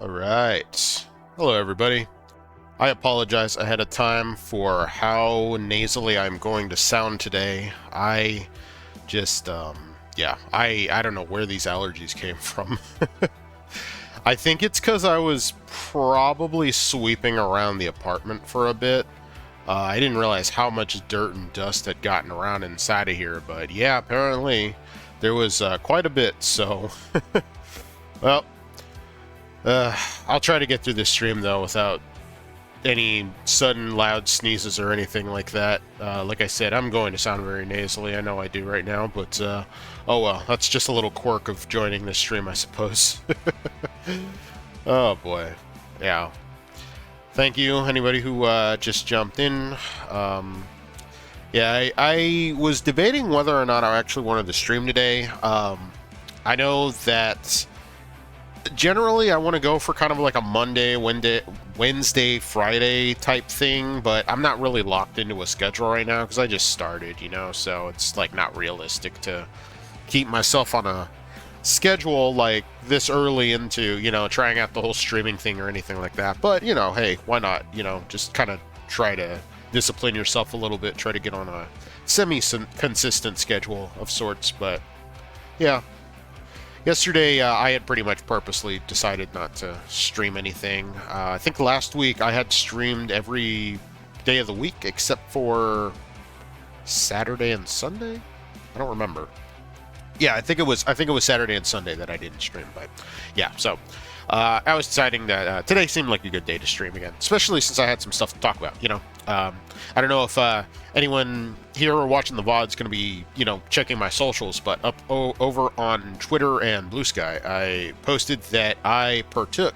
All right. Hello, everybody. I apologize ahead of time for how nasally I'm going to sound today. I just, I don't know where these allergies came from. I think it's because I was probably sweeping around the apartment for a bit. I didn't realize how much dirt and dust had gotten around inside of here, but yeah, apparently there was quite a bit, so... well, I'll try to get through this stream, though, without any sudden loud sneezes or anything like that. Like I said, I'm going to sound very nasally. I know I do right now, but, oh well, that's just a little quirk of joining this stream, I suppose. Oh, boy. Yeah. Thank you, anybody who just jumped in. Yeah, I was debating whether or not I actually wanted to stream today. I know that generally I want to go for kind of like a Monday, Wednesday, Friday type thing, but I'm not really locked into a schedule right now because I just started, so it's like not realistic to keep myself on a schedule like this early into, trying out the whole streaming thing or anything like that. But, hey, why not, just kind of try to discipline yourself a little bit, try to get on a semi-consistent schedule of sorts. But, yeah. Yesterday, I had pretty much purposely decided not to stream anything. I think last week I had streamed every day of the week except for Saturday and Sunday? I don't remember. Yeah, I think it was Saturday and Sunday that I didn't stream, but yeah, so I was deciding that today seemed like a good day to stream again, especially since I had some stuff to talk about, I don't know if anyone here or watching the VOD is going to be, checking my socials, but over on Twitter and Blue Sky, I posted that I partook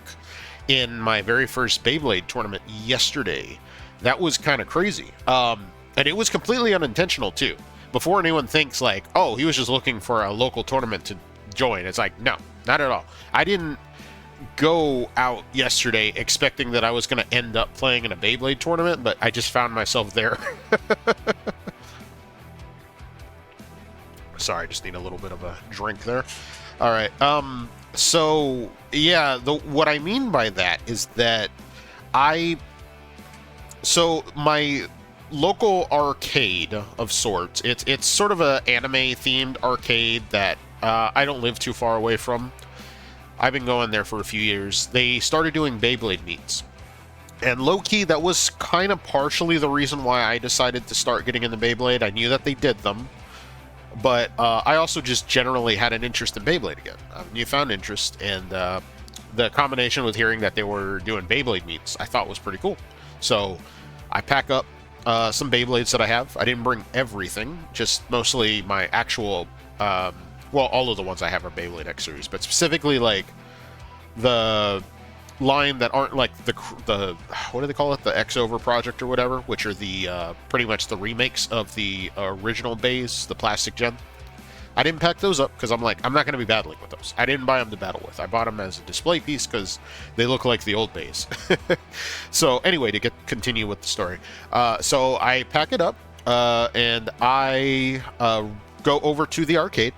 in my very first Beyblade tournament yesterday. That was kind of crazy. And it was completely unintentional, too. Before anyone thinks like, oh, he was just looking for a local tournament to join. It's like, no, not at all. I didn't go out yesterday expecting that I was going to end up playing in a Beyblade tournament, but I just found myself there. Sorry, I just need a little bit of a drink there. All right. So yeah, what I mean by that is that my local arcade of sorts. It's sort of a anime themed arcade that I don't live too far away from. I've been going there for a few years. They started doing Beyblade meets, and low-key that was kind of partially the reason why I decided to start getting into Beyblade. I knew that they did them, but I also just generally had an interest in Beyblade again, a newfound interest, and the combination with hearing that they were doing Beyblade meets I thought was pretty cool. So I pack up some Beyblades that I have. I didn't bring everything, just mostly my actual, all of the ones I have are Beyblade X series, but specifically like the line that aren't like the what do they call it, the X Over project or whatever, which are the pretty much the remakes of the original bays, the plastic gen. I didn't pack those up because I'm like, I'm not going to be battling with those. I didn't buy them to battle with. I bought them as a display piece because they look like the old bays. So anyway, to continue with the story. So I pack it up and I go over to the arcade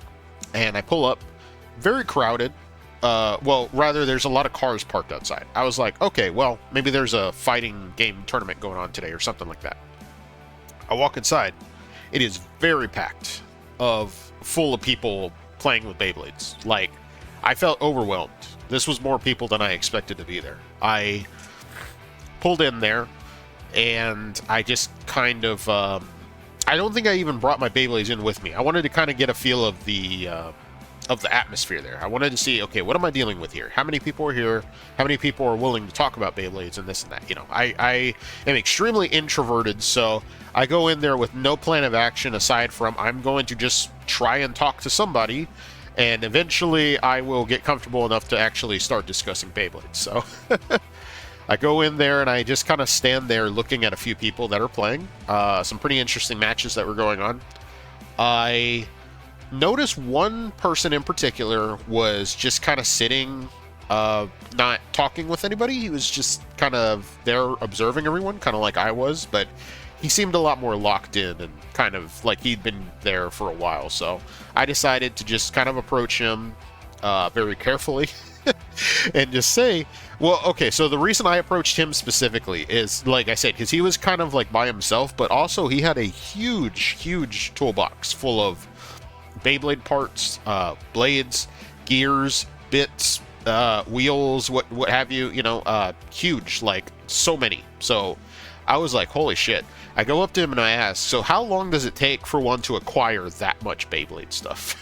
and I pull up. Very crowded. There's a lot of cars parked outside. I was like, okay, well, maybe there's a fighting game tournament going on today or something like that. I walk inside. It is very packed full of people playing with Beyblades. Like, I felt overwhelmed. This was more people than I expected to be there. I pulled in there, and I just kind of... I don't think I even brought my Beyblades in with me. I wanted to kind of get a feel of the atmosphere there. I wanted to see, okay, what am I dealing with here? How many people are here? How many people are willing to talk about Beyblades and this and that? I am extremely introverted, so I go in there with no plan of action aside from I'm going to just try and talk to somebody, and eventually I will get comfortable enough to actually start discussing Beyblades. So I go in there and I just kind of stand there looking at a few people that are playing. Some pretty interesting matches that were going on. I noticed one person in particular was just kind of sitting, not talking with anybody. He was just kind of there observing everyone, kind of like I was, but he seemed a lot more locked in and kind of like he'd been there for a while. So I decided to just kind of approach him very carefully and just say, well, okay, so the reason I approached him specifically is, like I said, because he was kind of like by himself, but also he had a huge toolbox full of Beyblade parts, blades, gears, bits, wheels, what have you, huge, like so many. So I was like, holy shit. I go up to him and I ask, so how long does it take for one to acquire that much Beyblade stuff?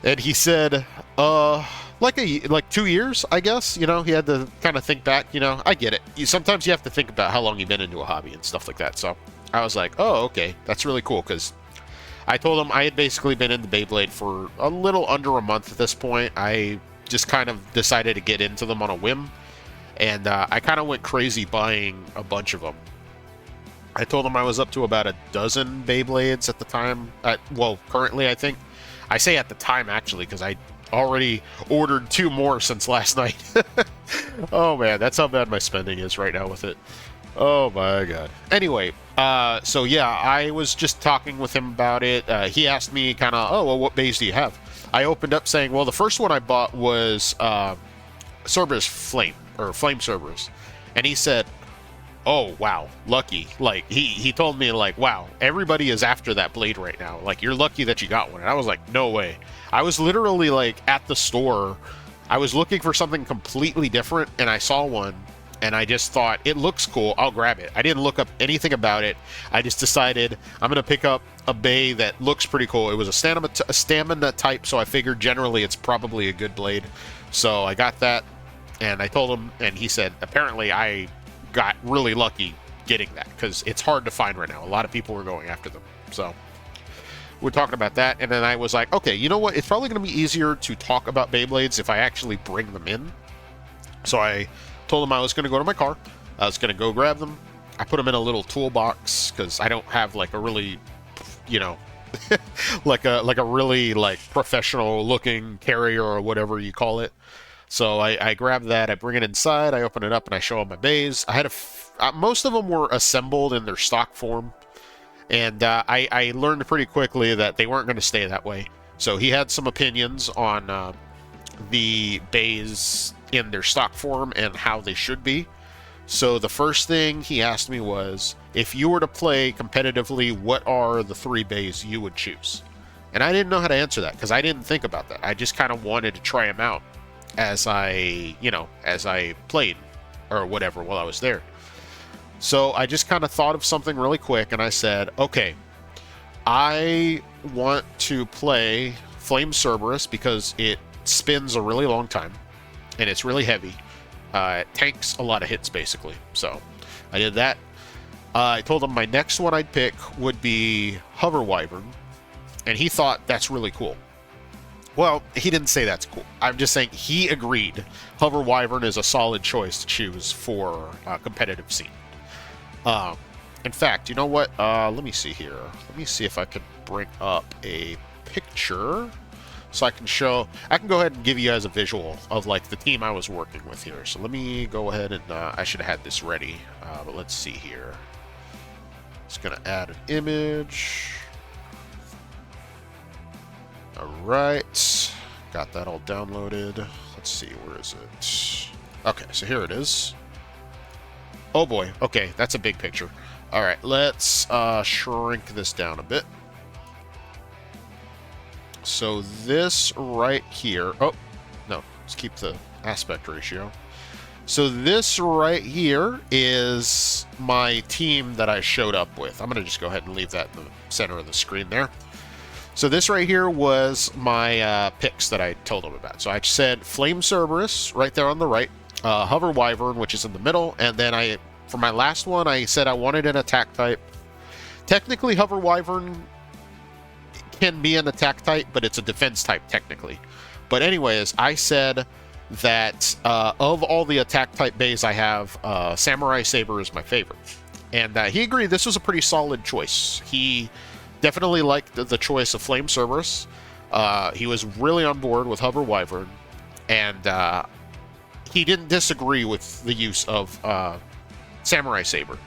And he said, like 2 years, I guess. He had to kind of think back. I get it. Sometimes you have to think about how long you've been into a hobby and stuff like that. So I was like, oh, okay, that's really cool, because I told him I had basically been into Beyblade for a little under a month at this point. I just kind of decided to get into them on a whim, and I kind of went crazy buying a bunch of them. I told him I was up to about a dozen Beyblades at the time. Well, currently, I think. I say at the time, actually, because I already ordered 2 more since last night. Oh, man, that's how bad my spending is right now with it. Oh, my God. Anyway, so yeah, I was just talking with him about it. He asked me kind of, oh, well, what bays do you have? I opened up saying, well, the first one I bought was Cerberus Flame, or Flame Cerberus. And he said, oh, wow, lucky. Like, he told me, like, wow, everybody is after that blade right now. Like, you're lucky that you got one. And I was like, no way. I was literally, like, at the store. I was looking for something completely different, and I saw one, and I just thought, it looks cool, I'll grab it. I didn't look up anything about it. I just decided I'm going to pick up a bay that looks pretty cool. It was a stamina type, so I figured generally it's probably a good blade. So I got that, and I told him, and he said, apparently I got really lucky getting that, because it's hard to find right now. A lot of people were going after them. So we're talking about that, and then I was like, okay, you know what? It's probably going to be easier to talk about Beyblades if I actually bring them in. So I told him I was going to go to my car. I was going to go grab them. I put them in a little toolbox, because I don't have like a really, like a really like professional looking carrier or whatever you call it. So I grab that, I bring it inside, I open it up, and I show him my bays. I had most of them were assembled in their stock form, and I learned pretty quickly that they weren't going to stay that way. So he had some opinions on the bays in their stock form and how they should be. So the first thing he asked me was, if you were to play competitively, what are the 3 bays you would choose? And I didn't know how to answer that, because I didn't think about that. I just kind of wanted to try them out as I played or whatever while I was there. So I just kind of thought of something really quick, and I said, okay, I want to play Flame Cerberus because it spins a really long time and it's really heavy. It tanks a lot of hits, basically. So I did that. I told him my next one I'd pick would be Hover Wyvern, and he thought that's really cool. Well, he didn't say that's cool. I'm just saying he agreed Hover Wyvern is a solid choice to choose for a competitive scene. In fact, you know what? Let me see here. Let me see if I can bring up a picture so I can go ahead and give you guys a visual of like the team I was working with here. So let me go ahead and I should have had this ready, but let's see here. Just gonna add an image. Alright, got that all downloaded. Let's see, where is it? Okay, so here it is. Oh boy, okay, that's a big picture. Alright, let's shrink this down a bit. So this right here, oh, no, let's keep the aspect ratio. So this right here is my team that I showed up with. I'm going to just go ahead and leave that in the center of the screen there. So this right here was my picks that I told them about. So I said Flame Cerberus right there on the right, Hover Wyvern, which is in the middle, and then for my last one, I said I wanted an attack type. Technically, Hover Wyvern can be an attack type, but it's a defense type technically. But anyways, I said that of all the attack type bays I have, Samurai Saber is my favorite. And he agreed this was a pretty solid choice. He definitely liked the choice of Flame Cerberus. He was really on board with Hover Wyvern, and he didn't disagree with the use of Samurai Saber.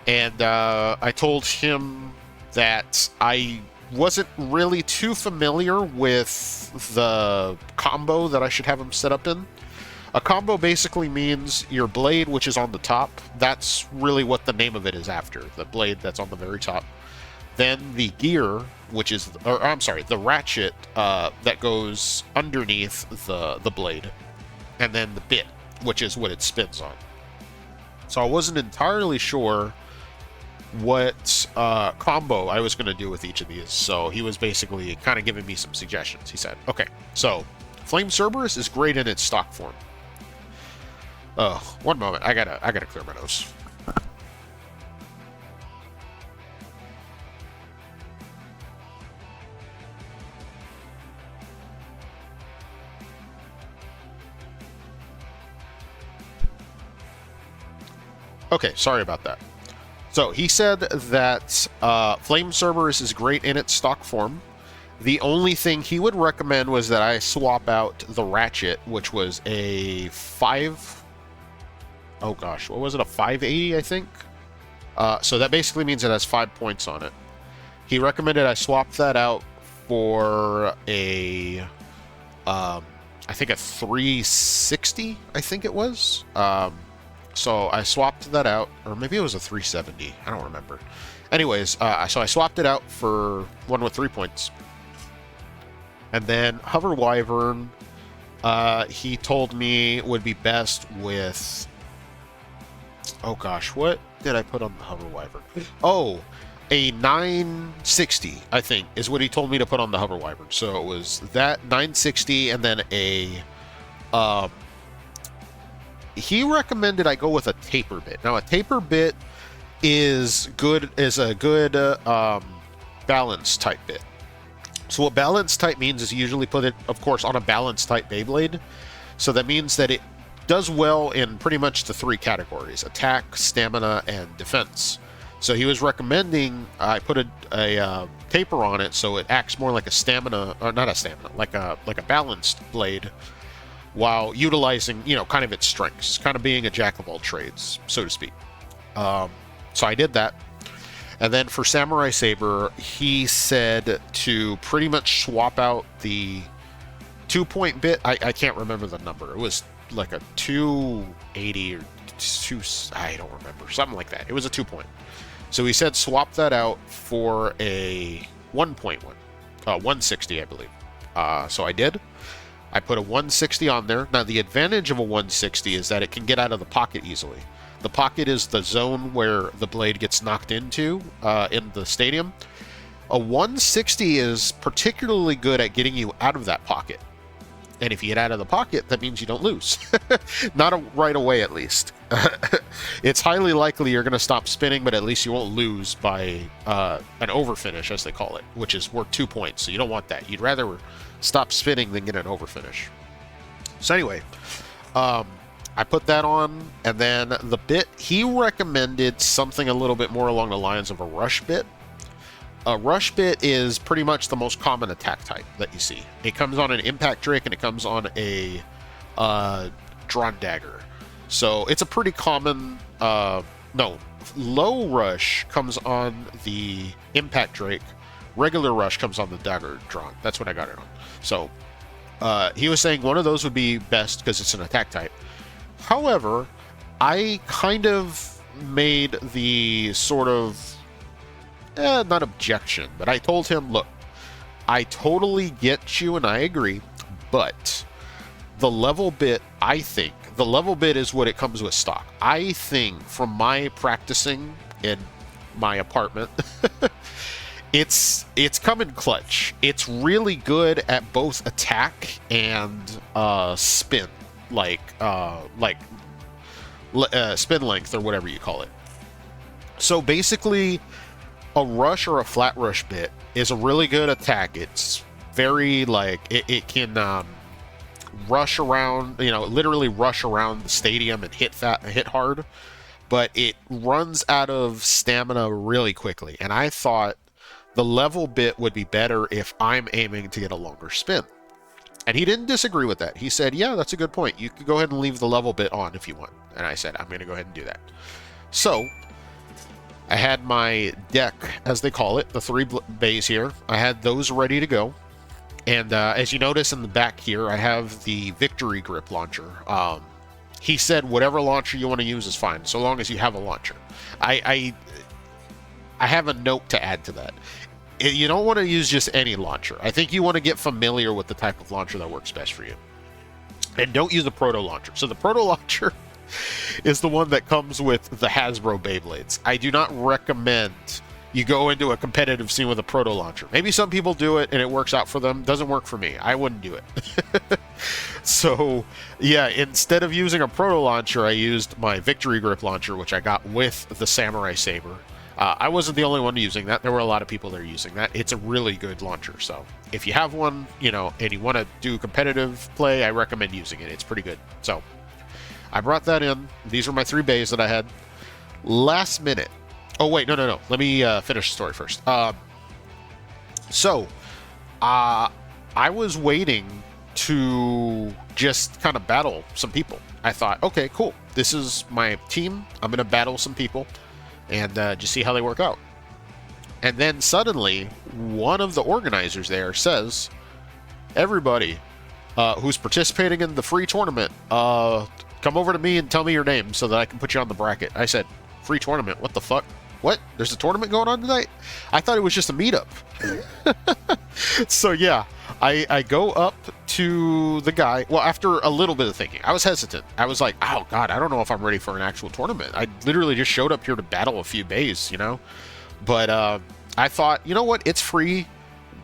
And I told him that I wasn't really too familiar with the combo that I should have him set up in. A combo basically means your blade, which is on the top. That's really what the name of it is after. The blade that's on the very top. Then the gear, which is, or I'm sorry, the ratchet that goes underneath the blade. And then the bit, which is what it spins on. So I wasn't entirely sure what combo I was going to do with each of these. So he was basically kind of giving me some suggestions. He said, okay, so Flame Cerberus is great in its stock form. Oh, one moment. I gotta clear my nose. Okay, sorry about that. So he said that Flame Cerberus is great in its stock form. The only thing he would recommend was that I swap out the ratchet, which was a 5... Oh gosh, what was it? A 580, I think? So that basically means it has 5 points on it. He recommended I swap that out for a... I think a 360, I think it was. So I swapped that out, or maybe it was a 370. I don't remember. Anyways, so I swapped it out for one with 3 points. And then Hover Wyvern, he told me would be best with... Oh gosh, what did I put on the Hover Wyvern? Oh, a 960, I think, is what he told me to put on the Hover Wyvern. So it was that 960 and then a... he recommended I go with a taper bit. Now, a taper bit is a good balance type bit. So what balance type means is you usually put it, of course, on a balance type Beyblade. So that means that it does well in pretty much the 3 categories: attack, stamina, and defense. So he was recommending I put a taper on it so it acts more like a stamina, or not a stamina, like a balanced blade, while utilizing, kind of its strengths, kind of being a jack of all trades, so to speak. So I did that. And then for Samurai Saber, he said to pretty much swap out the 2-point bit. I can't remember the number. It was like a 280 or 2... I don't remember. Something like that. It was a 2-point. So he said swap that out for a 1-point one. 160, I believe. So I did. I put a 160 on there. Now, the advantage of a 160 is that it can get out of the pocket easily. The pocket is the zone where the blade gets knocked into in the stadium. A 160 is particularly good at getting you out of that pocket. And if you get out of the pocket, that means you don't lose. Not right away, at least. It's highly likely you're going to stop spinning, but at least you won't lose by an overfinish, as they call it, which is worth 2 points. So you don't want that. You'd rather stop spinning than get an overfinish. So anyway, I put that on, and then the bit, he recommended something a little bit more along the lines of a rush bit. A rush bit is pretty much the most common attack type that you see. It comes on an impact drake and it comes on a drawn dagger. So it's a pretty common... low rush comes on the impact drake. Regular rush comes on the dagger drawn. That's what I got it on. So he was saying one of those would be best because it's an attack type. However, I kind of made the sort of... not objection, but I told him, look, I totally get you and I agree, but the level bit, I think, the level bit is what it comes with stock. I think from my practicing in my apartment, it's come in clutch. It's really good at both attack and spin, like spin length or whatever you call it. So basically, a rush or a flat rush bit is a really good attack. It's very, it can rush around, literally rush around the stadium and hit hard, but it runs out of stamina really quickly. And I thought the level bit would be better if I'm aiming to get a longer spin. And he didn't disagree with that. He said, yeah, that's a good point. You could go ahead and leave the level bit on if you want. And I said, I'm going to go ahead and do that. So I had my deck, as they call it, the three bays here. I had those ready to go. And as you notice in the back here, I have the Victory Grip launcher. He said whatever launcher you want to use is fine, so long as you have a launcher. I have a note to add to that. You don't want to use just any launcher. I think you want to get familiar with the type of launcher that works best for you. And don't use a proto launcher. So the proto launcher is the one that comes with the Hasbro Beyblades. I do not recommend you go into a competitive scene with a proto launcher. Maybe some people do it and it works out for them. Doesn't work for me. I wouldn't do it. So yeah, instead of using a proto launcher, I used my Victory Grip launcher, which I got with the Samurai Saber. I wasn't the only one using that. There were a lot of people there using that. It's a really good launcher. So if you have one, you know, and you want to do competitive play, I recommend using it. It's pretty good. So I brought that in. These are my 3 bays that I had. Last minute. Oh, wait, no. Let me finish the story first. I was waiting to just kind of battle some people. I thought, okay, cool. This is my team. I'm going to battle some people and just see how they work out. And then suddenly, one of the organizers there says, everybody who's participating in the free tournament, come over to me and tell me your name so that I can put you on the bracket. I said, free tournament? What the fuck? What? There's a tournament going on tonight? I thought it was just a meetup. So yeah, I go up to the guy. Well, after a little bit of thinking, I was hesitant. I was like, oh god, I don't know if I'm ready for an actual tournament. I literally just showed up here to battle a few bays, you know? But I thought, you know what? It's free.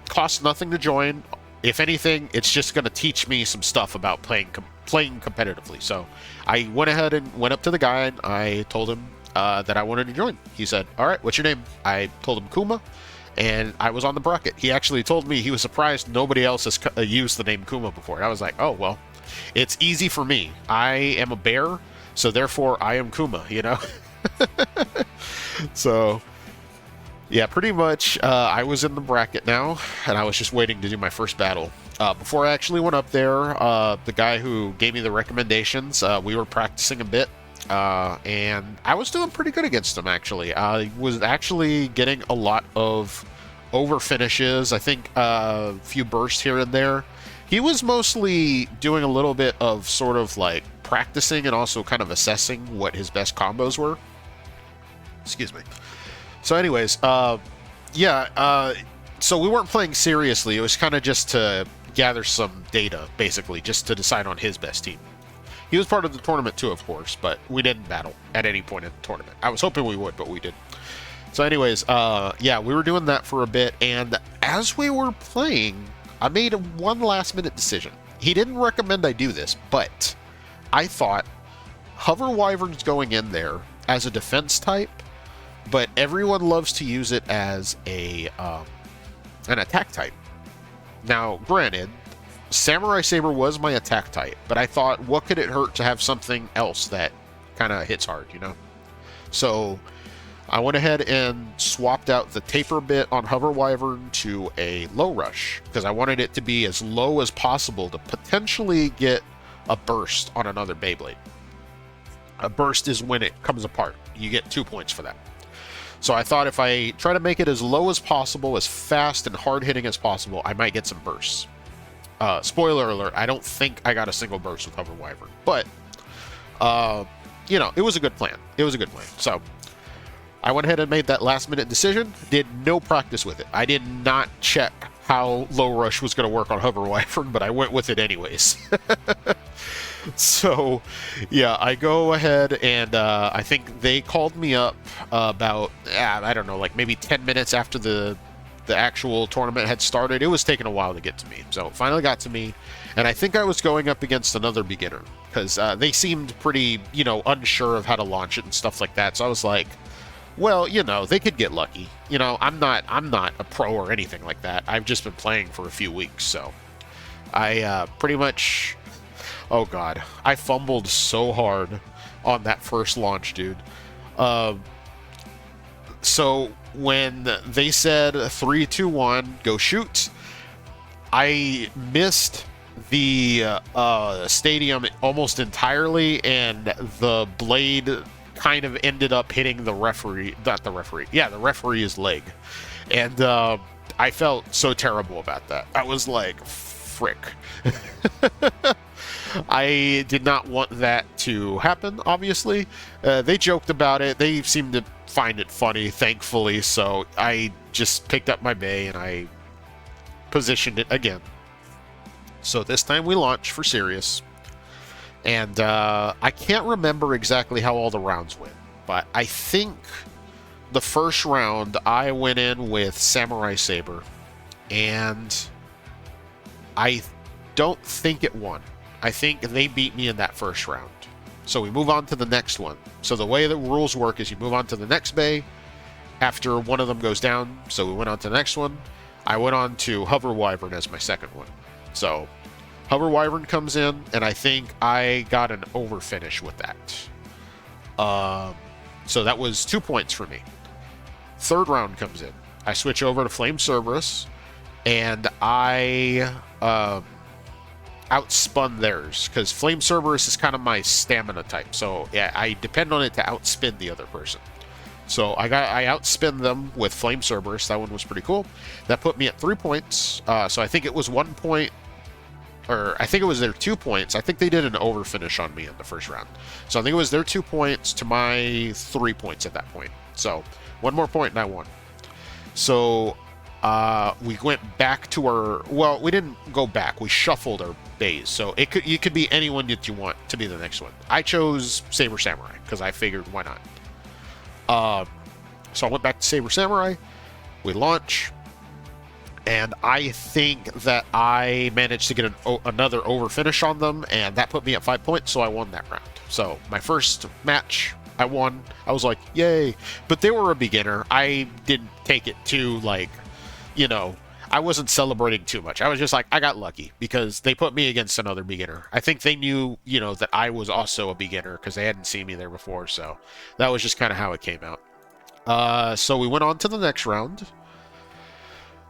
Costs nothing to join. If anything, it's just going to teach me some stuff about playing competitively. So I went ahead and went up to the guy and I told him that I wanted to join. He said, all right, what's your name? I told him Kuma, and I was on the bracket. He actually told me he was surprised nobody else has used the name Kuma before. And I was like, oh, well, it's easy for me. I am a bear, so therefore I am Kuma, you know? So, yeah, pretty much I was in the bracket now, and I was just waiting to do my first battle. Before I actually went up there, the guy who gave me the recommendations, we were practicing a bit. And I was doing pretty good against him, actually. I was actually getting a lot of over finishes. I think a few bursts here and there. He was mostly doing a little bit of sort of like practicing and also kind of assessing what his best combos were. Excuse me. So anyways, so we weren't playing seriously. It was kind of just to gather some data, basically, just to decide on his best team. He was part of the tournament too, of course, but we didn't battle at any point in the tournament. I was hoping we would, but we didn't. So anyways, yeah, we were doing that for a bit, and as we were playing, I made one last-minute decision. He didn't recommend I do this, but I thought Hover Wyvern's going in there as a defense type, but everyone loves to use it as an attack type. Now, granted, Samurai Saber was my attack type, but I thought, what could it hurt to have something else that kind of hits hard, you know? So I went ahead and swapped out the taper bit on Hover Wyvern to a low rush, because I wanted it to be as low as possible to potentially get a burst on another Beyblade. A burst is when it comes apart. You get 2 points for that. So I thought if I try to make it as low as possible, as fast and hard-hitting as possible, I might get some bursts. Spoiler alert, I don't think I got a single burst with Hover Wyvern, but, you know, it was a good plan. It was a good plan. So I went ahead and made that last-minute decision, did no practice with it. I did not check how low rush was going to work on Hover Wyvern, but I went with it anyways. So, yeah, I go ahead and I think they called me up about, I don't know, like maybe 10 minutes after the actual tournament had started. It was taking a while to get to me. So it finally got to me, and I think I was going up against another beginner because they seemed pretty, you know, unsure of how to launch it and stuff like that. So I was like, well, you know, they could get lucky. You know, I'm not a pro or anything like that. I've just been playing for a few weeks, so I pretty much, oh god, I fumbled so hard on that first launch, dude. So when they said 3, 2, 1, go shoot, I missed the stadium almost entirely, and the blade kind of ended up hitting the referee, not the referee, yeah, the referee's leg. And I felt so terrible about that. I was like, frick. I did not want that to happen, obviously. They joked about it. They seemed to find it funny, thankfully, so I just picked up my bay and I positioned it again. So this time we launch for serious. And I can't remember exactly how all the rounds went, but I think the first round I went in with Samurai Saber, and I don't think it won. I think they beat me in that first round. So we move on to the next one. So the way the rules work is you move on to the next bay after one of them goes down. So we went on to the next one. I went on to Hover Wyvern as my second one. So Hover Wyvern comes in, and I think I got an over finish with that. So that was 2 points for me. Third round comes in. I switch over to Flame Cerberus, and I outspun theirs, because Flame Cerberus is kind of my stamina type. So yeah, I depend on it to outspin the other person. So I outspin them with Flame Cerberus. That one was pretty cool. That put me at 3 points. So I think it was 1 point, or I think it was their 2 points. I think they did an over finish on me in the first round. So I think it was their 2 points to my 3 points at that point. So 1 more point and I won. So we went back to our, well, we didn't go back. We shuffled our bays. So it could be anyone that you want to be the next one. I chose Saber Samurai because I figured why not. So I went back to Saber Samurai. We launch. And I think that I managed to get another over finish on them, and that put me at 5 points, so I won that round. So my first match, I won. I was like, yay. But they were a beginner. I didn't take it too, like, you know, I wasn't celebrating too much. I was just like, I got lucky because they put me against another beginner. I think they knew, you know, that I was also a beginner because they hadn't seen me there before, so that was just kind of how it came out. So we went on to the next round.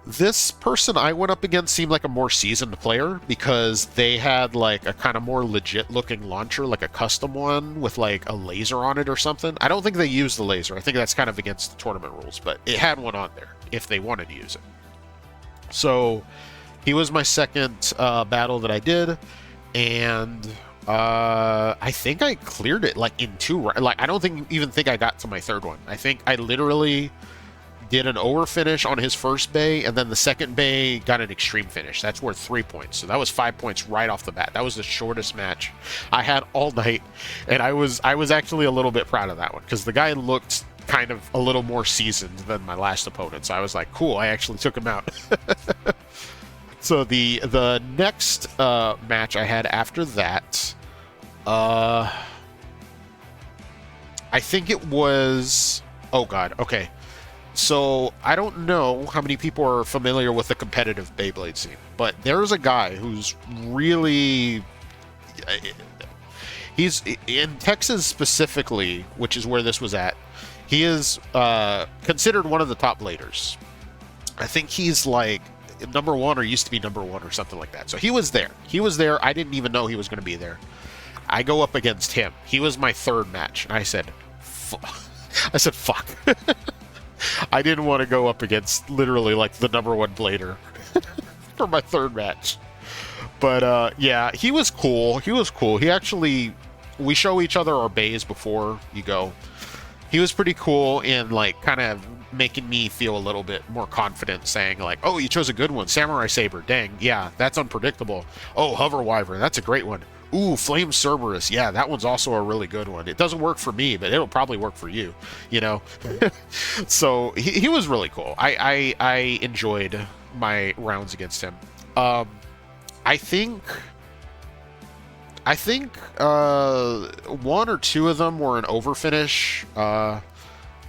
This person I went up against seemed like a more seasoned player because they had like a kind of more legit looking launcher, like a custom one with like a laser on it or something. I don't think they used the laser. I think that's kind of against the tournament rules, but it had one on there if they wanted to use it. So he was my second battle that I did, and I think I cleared it like in 2 rounds. Like I don't even think I got to my third one. I think I literally did an over finish on his first bay, and then the second bay got an extreme finish. That's worth 3 points. So that was 5 points right off the bat. That was the shortest match I had all night, and I was actually a little bit proud of that one because the guy looked kind of a little more seasoned than my last opponent. So I was like, cool, I actually took him out. So the next match I had after that, I think it was, oh god, okay. So, I don't know how many people are familiar with the competitive Beyblade scene, but there's a guy who's really... He's in Texas specifically, which is where this was at. He is considered one of the top bladers. I think he's like number 1 or used to be number 1 or something like that. So he was there. He was there. I didn't even know he was going to be there. I go up against him. He was my third match, and I said, fuck. I didn't want to go up against literally like the number 1 blader for my third match. But yeah, he was cool. He actually, we show each other our bays before you go. He was pretty cool in like kind of making me feel a little bit more confident, saying like, oh, you chose a good one. Samurai Saber, dang, yeah, that's unpredictable. Oh, Hover Wyvern, that's a great one. Ooh, Flame Cerberus, yeah, that one's also a really good one. It doesn't work for me, but it'll probably work for you, you know? So he was really cool. I enjoyed my rounds against him. I think 1 or 2 of them were an overfinish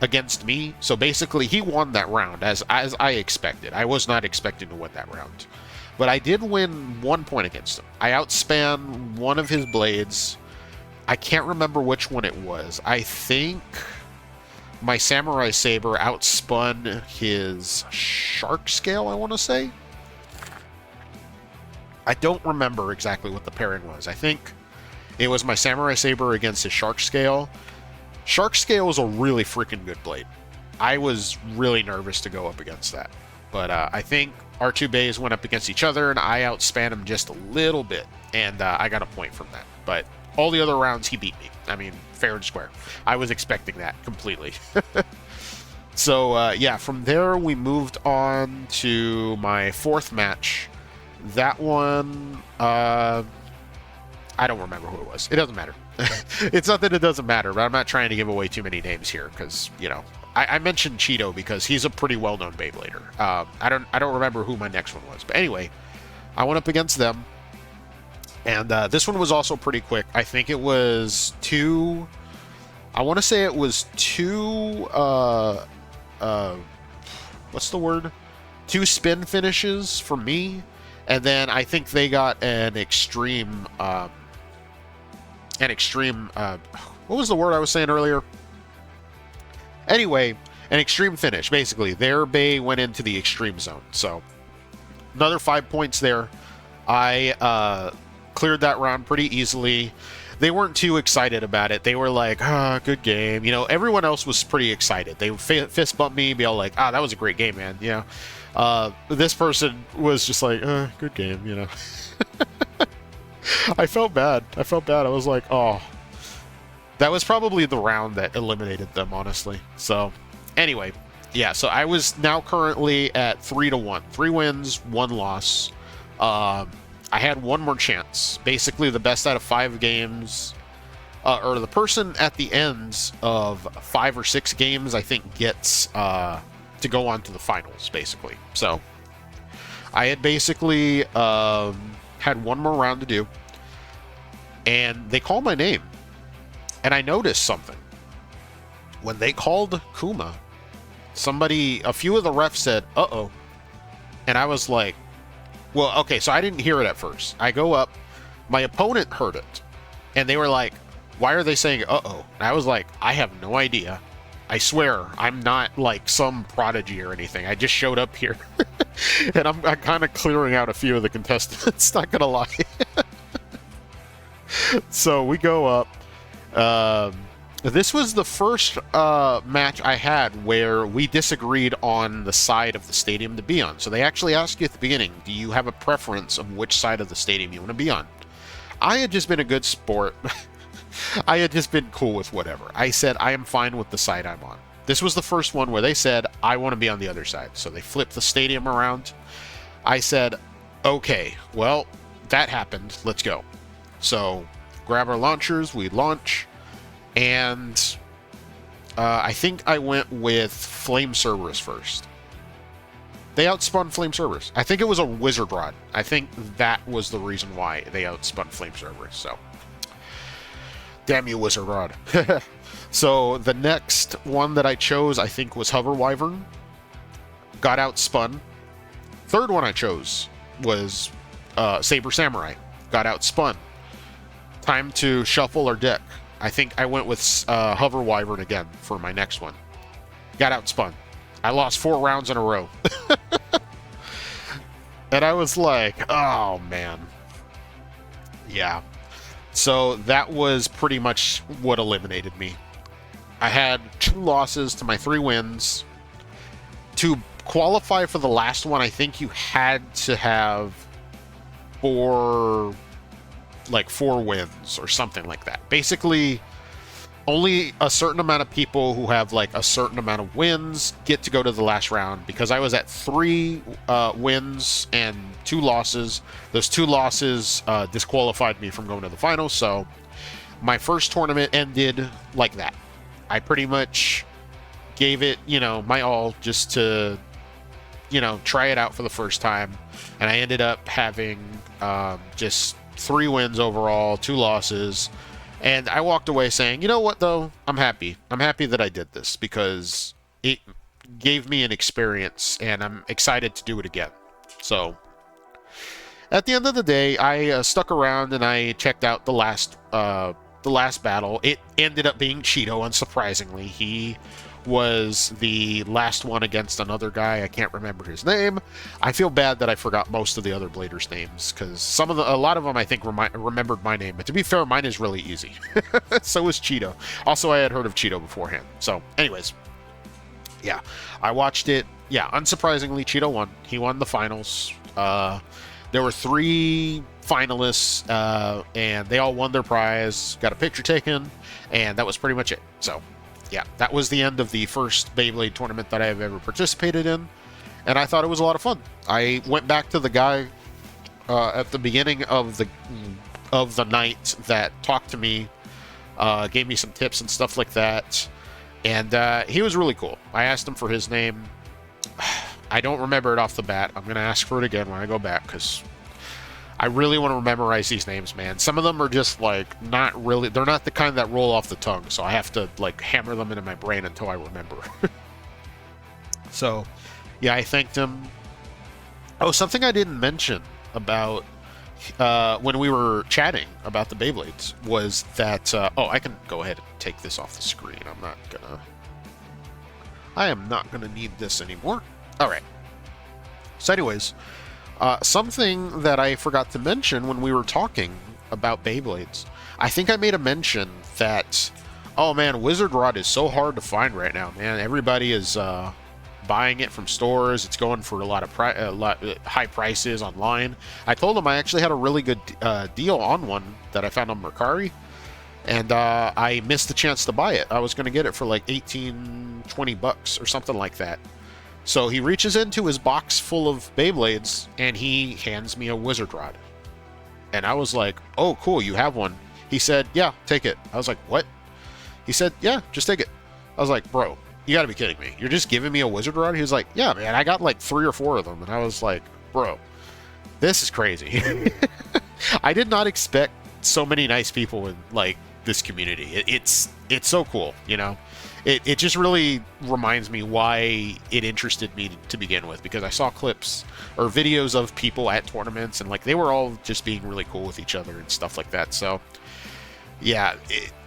against me. So basically, he won that round as I expected. I was not expecting to win that round, but I did win 1 point against him. I outspan one of his blades. I can't remember which one it was. I think my Samurai Saber outspun his Shark Scale, I want to say. I don't remember exactly what the pairing was. I think it was my Samurai Saber against his Shark Scale, Shark Scale is a really freaking good blade. I was really nervous to go up against that. But I think our two bays went up against each other, and I outspan him just a little bit, and I got a point from that. But all the other rounds, he beat me. I mean, fair and square. I was expecting that completely. So, yeah, from there, we moved on to my fourth match. That one, I don't remember who it was. It doesn't matter. It's not that it doesn't matter, but I'm not trying to give away too many names here, because, you know, I mentioned Cheeto because he's a pretty well-known Beyblader. I don't remember who my next one was, but anyway, I went up against them, and this one was also pretty quick. I think it was two. I want to say it was two. What's the word? Two spin finishes for me, and then I think they got an extreme. What was the word I was saying earlier? Anyway, an extreme finish. Basically, their bay went into the extreme zone. So, another 5 points there. I cleared that round pretty easily. They weren't too excited about it. They were like, good game. You know, everyone else was pretty excited. They would fist bump me, be all like, that was a great game, man. You know, this person was just like, good game, you know. I felt bad. I was like, oh. That was probably the round that eliminated them, honestly. So, anyway, yeah, so I was now currently at 3-1. 3 wins, 1 loss. I had one more chance. Basically, the best out of 5 games, or the person at the ends of 5 or 6 games, I think, gets to go on to the finals, basically. So, I had basically had one more round to do, and they called my name. And I noticed something. When they called Kuma, a few of the refs said, uh-oh. And I was like, well, okay, so I didn't hear it at first. I go up, my opponent heard it. And they were like, why are they saying uh-oh? And I was like, I have no idea. I swear, I'm not like some prodigy or anything. I just showed up here. And I'm kind of clearing out a few of the contestants, not gonna lie. So we go up. This was the first match I had where we disagreed on the side of the stadium to be on. So they actually asked you at the beginning, do you have a preference of which side of the stadium you want to be on? I had just been a good sport. I had just been cool with whatever. I said, I am fine with the side I'm on. This was the first one where they said, I want to be on the other side. So they flipped the stadium around. I said, okay, well, that happened. Let's go. So grab our launchers, we launch, and I think I went with Flame Cerberus first. They outspun Flame Cerberus. I think it was a Wizard Rod. I think that was the reason why they outspun Flame Cerberus, so. Damn you, Wizard Rod. So the next one that I chose, I think, was Hover Wyvern. Got outspun. Third one I chose was Saber Samurai. Got outspun. Time to shuffle our deck. I think I went with Hover Wyvern again for my next one. Got outspun. I lost 4 rounds in a row. And I was like, oh, man. Yeah. So that was pretty much what eliminated me. I had 2 losses to my 3 wins. To qualify for the last one, I think you had to have 4 wins or something like that. Basically, only a certain amount of people who have like a certain amount of wins get to go to the last round. Because I was at 3 wins and 2 losses. Those 2 losses disqualified me from going to the finals. So my first tournament ended like that. I pretty much gave it, my all just to, try it out for the first time. And I ended up having just 3 wins overall, 2 losses. And I walked away saying, you know what, though? I'm happy. I'm happy that I did this because it gave me an experience and I'm excited to do it again. So at the end of the day, I stuck around and I checked out the last the last battle. It ended up being Cheeto, unsurprisingly. He was the last one against another guy. I can't remember his name. I feel bad that I forgot most of the other Bladers' names, because a lot of them I think remembered my name. But to be fair, mine is really easy. So was Cheeto. Also, I had heard of Cheeto beforehand. So, anyways, yeah, I watched it. Yeah, unsurprisingly, Cheeto won. He won the finals. There were 3 finalists, and they all won their prize, got a picture taken, and that was pretty much it. So, yeah, that was the end of the first Beyblade tournament that I have ever participated in, and I thought it was a lot of fun. I went back to the guy at the beginning of the night that talked to me, gave me some tips and stuff like that, and he was really cool. I asked him for his name. I don't remember it off the bat. I'm going to ask for it again when I go back, because I really want to memorize these names, man. Some of them are just, like, not really... They're not the kind that roll off the tongue, so I have to, like, hammer them into my brain until I remember. So, yeah, I thanked him. Oh, something I didn't mention about when we were chatting about the Beyblades was that... oh, I can go ahead and take this off the screen. I am not gonna need this anymore. Alright. So anyways, something that I forgot to mention when we were talking about Beyblades, I think I made a mention that, oh man, Wizard Rod is so hard to find right now, man. Everybody is buying it from stores. It's going for a lot of high prices online. I told them I actually had a really good deal on one that I found on Mercari, and I missed the chance to buy it. I was going to get it for like $18-20 or something like that. So he reaches into his box full of Beyblades, and he hands me a Wizard Rod. And I was like, oh, cool, you have one. He said, yeah, take it. I was like, what? He said, yeah, just take it. I was like, bro, you gotta be kidding me. You're just giving me a Wizard Rod? He was like, yeah, man, I got like 3 or 4 of them. And I was like, bro, this is crazy. I did not expect so many nice people in, like, this community. It's so cool, you know? It just really reminds me why it interested me to begin with, because I saw clips or videos of people at tournaments, and like they were all just being really cool with each other and stuff like that. So yeah,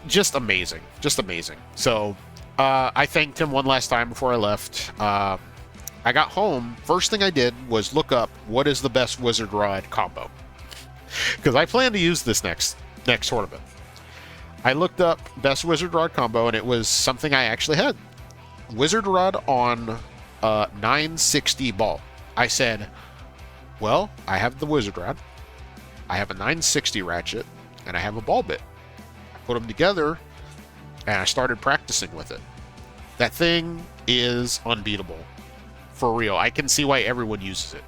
just amazing, just amazing. So I thanked him one last time before I left. I got home, first thing I did was look up what is the best Wizard Rod combo, because I plan to use this next tournament. I looked up best Wizard Rod combo, and it was something I actually had. Wizard Rod on 960 ball. I said, well, I have the Wizard Rod, I have a 960 ratchet, and I have a ball bit. I put them together, and I started practicing with it. That thing is unbeatable. For real. I can see why everyone uses it.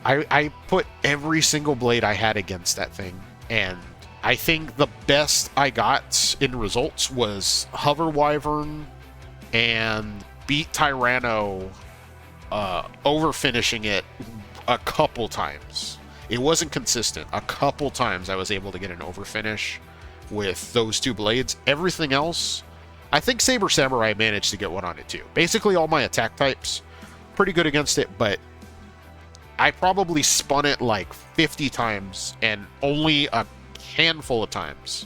I put every single blade I had against that thing, and I think the best I got in results was Hover Wyvern and beat Tyranno, over finishing it a couple times. It wasn't consistent. A couple times I was able to get an over finish with those 2 blades. Everything else, I think Saber Samurai managed to get one on it too. Basically all my attack types, pretty good against it, but I probably spun it like 50 times, and only a handful of times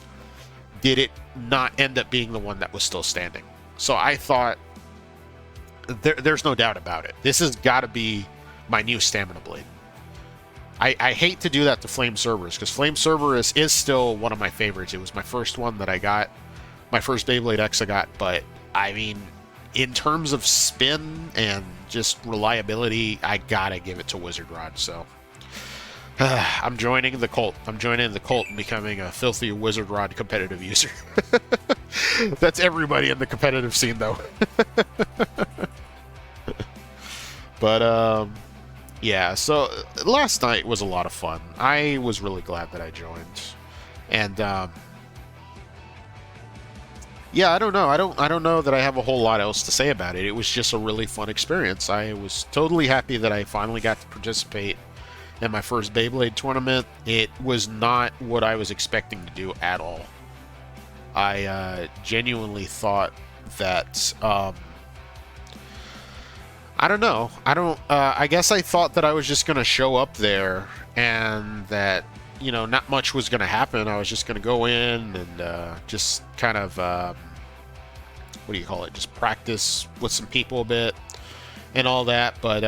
did it not end up being the one that was still standing. So I thought, there's no doubt about it, this has got to be my new stamina blade. I hate to do that to Flame Cerberus, because Flame Cerberus is still one of my favorites. It was my first one that I got, my first Beyblade X I got, but I mean, in terms of spin and just reliability, I gotta give it to Wizard Rod. So I'm joining the cult. I'm joining the cult and becoming a filthy Wizard Rod competitive user. That's everybody in the competitive scene, though. But, yeah, so last night was a lot of fun. I was really glad that I joined. And, yeah, I don't know. I don't know that I have a whole lot else to say about it. It was just a really fun experience. I was totally happy that I finally got to participate in my first Beyblade tournament. It was not what I was expecting to do at all. I genuinely thought that, I don't know. I guess I thought that I was just going to show up there and that you know, not much was going to happen. I was just going to go in and just kind of, what do you call it? Just practice with some people a bit and all that. But,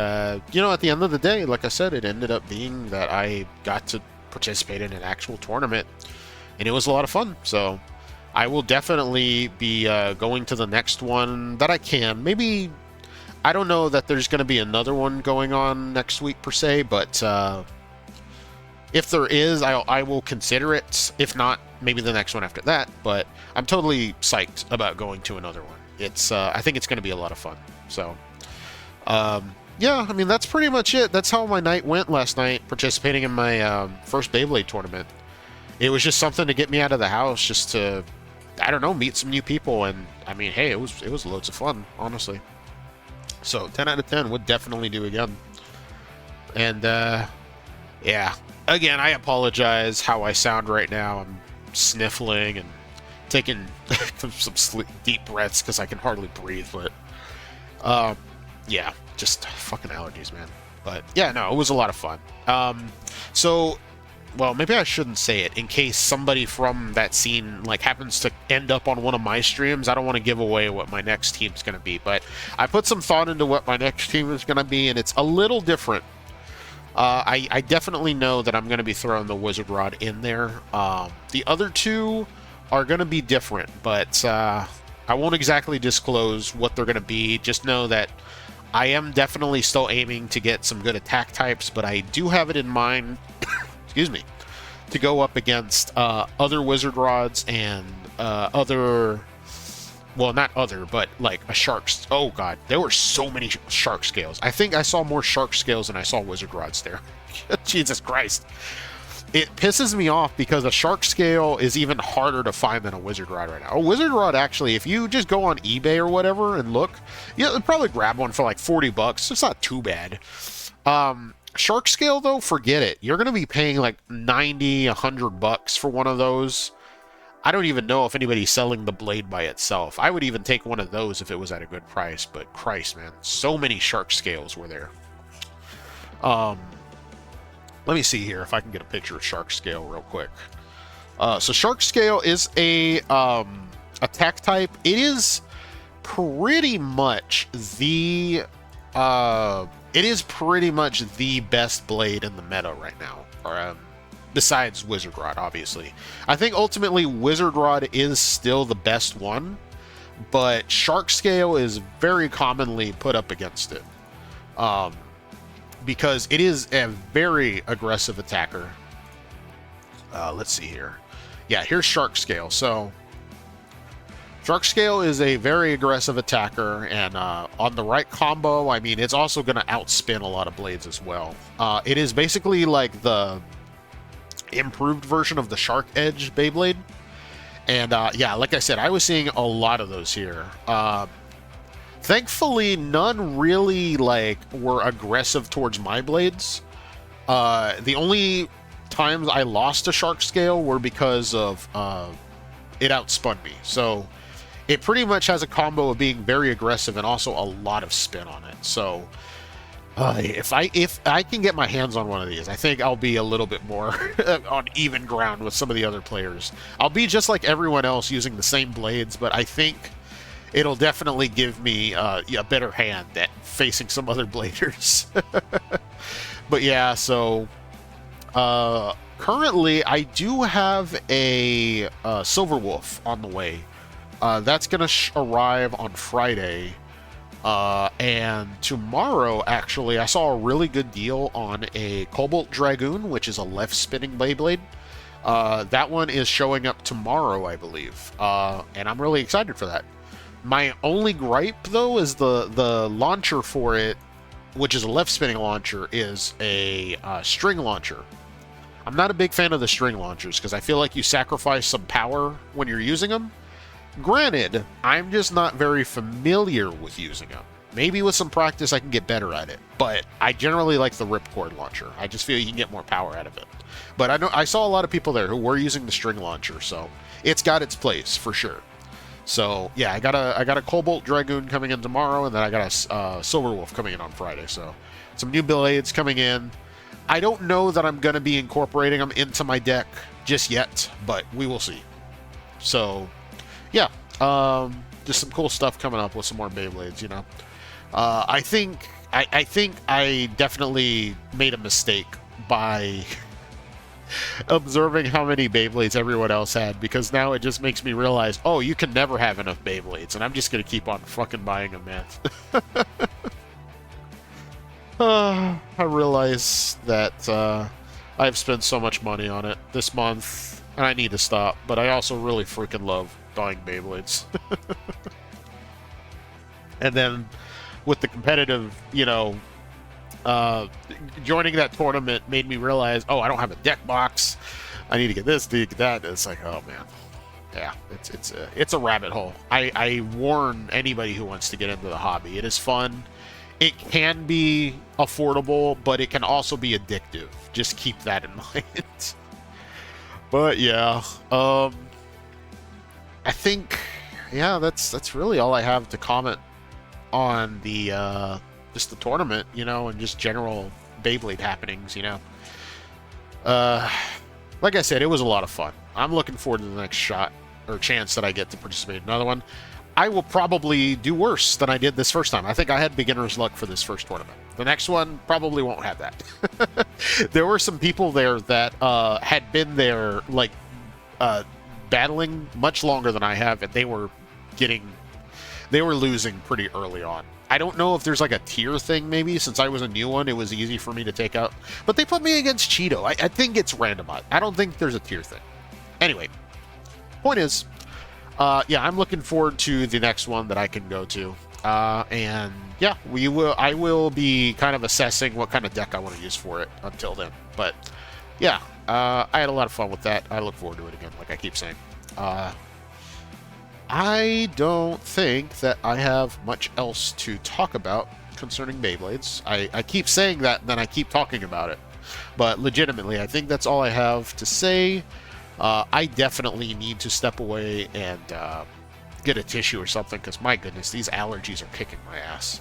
you know, at the end of the day, like I said, it ended up being that I got to participate in an actual tournament, and it was a lot of fun. So I will definitely be going to the next one that I can. Maybe, I don't know that there's going to be another one going on next week per se, but if there is, I will consider it. If not, maybe the next one after that. But I'm totally psyched about going to another one. It's I think it's going to be a lot of fun. So, yeah, I mean, that's pretty much it. That's how my night went last night, participating in my first Beyblade tournament. It was just something to get me out of the house, just to, I don't know, meet some new people. And, I mean, hey, it was loads of fun, honestly. So, 10 out of 10 would definitely do again. And, yeah. Again, I apologize how I sound right now. I'm sniffling and taking some deep breaths because I can hardly breathe. But, yeah, just fucking allergies, man. But, yeah, no, it was a lot of fun. So, well, maybe I shouldn't say it in case somebody from that scene, like, happens to end up on one of my streams. I don't want to give away what my next team's going to be. But I put some thought into what my next team is going to be, and it's a little different. I definitely know that I'm going to be throwing the Wizard Rod in there. The other two are going to be different, but I won't exactly disclose what they're going to be. Just know that I am definitely still aiming to get some good attack types, but I do have it in mind, excuse me, to go up against other Wizard Rods and other... Well, not other, but like a shark's... Oh, God. There were so many shark scales. I think I saw more shark scales than I saw wizard rods there. Jesus Christ. It pisses me off because a shark scale is even harder to find than a wizard rod right now. A wizard rod, actually, if you just go on eBay or whatever and look, you'll probably grab one for like 40 bucks. It's not too bad. Shark scale, though, forget it. You're going to be paying like 90, 100 bucks for one of those. I don't even know if anybody's selling the blade by itself. I would even take one of those if it was at a good price, but Christ, man, so many shark scales were there. Let me see here if I can get a picture of shark scale real quick. So shark scale is a attack type. It is pretty much the best blade in the meta right now. Or, besides Wizard Rod, obviously. I think ultimately Wizard Rod is still the best one, but Shark Scale is very commonly put up against it. Because it is a very aggressive attacker. Let's see here. Yeah, here's Shark Scale. So, Shark Scale is a very aggressive attacker, and on the right combo, I mean, it's also going to outspin a lot of blades as well. It is basically like the improved version of the Shark Edge Beyblade, and yeah, like I said, I was seeing a lot of those here. Thankfully, none really like were aggressive towards my blades. The only times I lost a Shark Scale were because of it outspun me. So it pretty much has a combo of being very aggressive and also a lot of spin on it. So if I can get my hands on one of these, I think I'll be a little bit more on even ground with some of the other players. I'll be just like everyone else using the same blades, but I think it'll definitely give me a better hand at facing some other bladers. But yeah, so currently I do have a Silver Wolf on the way. That's going to arrive on Friday. And tomorrow, actually, I saw a really good deal on a Cobalt Dragoon, which is a left-spinning Beyblade. That one is showing up tomorrow, I believe. And I'm really excited for that. My only gripe, though, is the launcher for it, which is a left-spinning launcher, is a string launcher. I'm not a big fan of the string launchers, because I feel like you sacrifice some power when you're using them. Granted, I'm just not very familiar with using them. Maybe with some practice I can get better at it, but I generally like the ripcord launcher. I just feel you can get more power out of it. But I saw a lot of people there who were using the string launcher, so it's got its place for sure. So yeah, I got a Cobalt Dragoon coming in tomorrow, and then I got a Silver Wolf coming in on Friday. So some new blades coming in. I don't know that I'm going to be incorporating them into my deck just yet, but we will see. So, yeah, just some cool stuff coming up with some more Beyblades, you know. I think I definitely made a mistake by observing how many Beyblades everyone else had, because now it just makes me realize, oh, you can never have enough Beyblades, and I'm just going to keep on fucking buying them, man. I realize that I've spent so much money on it this month, and I need to stop, but I also really freaking love buying Beyblades. And then with the competitive, you know, joining that tournament made me realize, oh, I don't have a deck box. I need to get this, need to get that. It's like, oh man, yeah, it's a rabbit hole. I warn anybody who wants to get into the hobby. It is fun. It can be affordable, but it can also be addictive. Just keep that in mind. But yeah, I think, yeah, that's really all I have to comment on the just the tournament, you know, and just general Beyblade happenings, you know. Like I said, it was a lot of fun. I'm looking forward to the next shot or chance that I get to participate in another one. I will probably do worse than I did this first time. I think I had beginner's luck for this first tournament. The next one probably won't have that. There were some people there that had been there, like, battling much longer than I have, and they were losing pretty early on. I don't know if there's like a tier thing, maybe. Since I was a new one, it was easy for me to take out. But they put me against Cheeto. I think it's randomized. I don't think there's a tier thing. Anyway, point is, yeah, I'm looking forward to the next one that I can go to. And yeah, I will be kind of assessing what kind of deck I want to use for it until then. But yeah, I had a lot of fun with that. I look forward to it again, like I keep saying. I don't think that I have much else to talk about concerning Beyblades. I keep saying that, and then I keep talking about it. But legitimately, I think that's all I have to say. I definitely need to step away and get a tissue or something, because my goodness, these allergies are kicking my ass.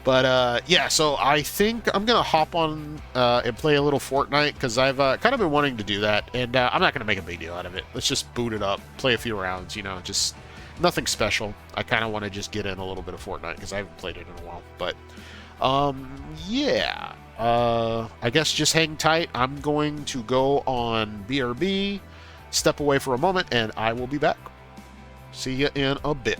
But yeah, so I think I'm going to hop on and play a little Fortnite, because I've kind of been wanting to do that, and I'm not going to make a big deal out of it. Let's just boot it up, play a few rounds, you know, just nothing special. I kind of want to just get in a little bit of Fortnite, because I haven't played it in a while. But yeah, I guess just hang tight. I'm going to go on BRB, step away for a moment, and I will be back. See you in a bit.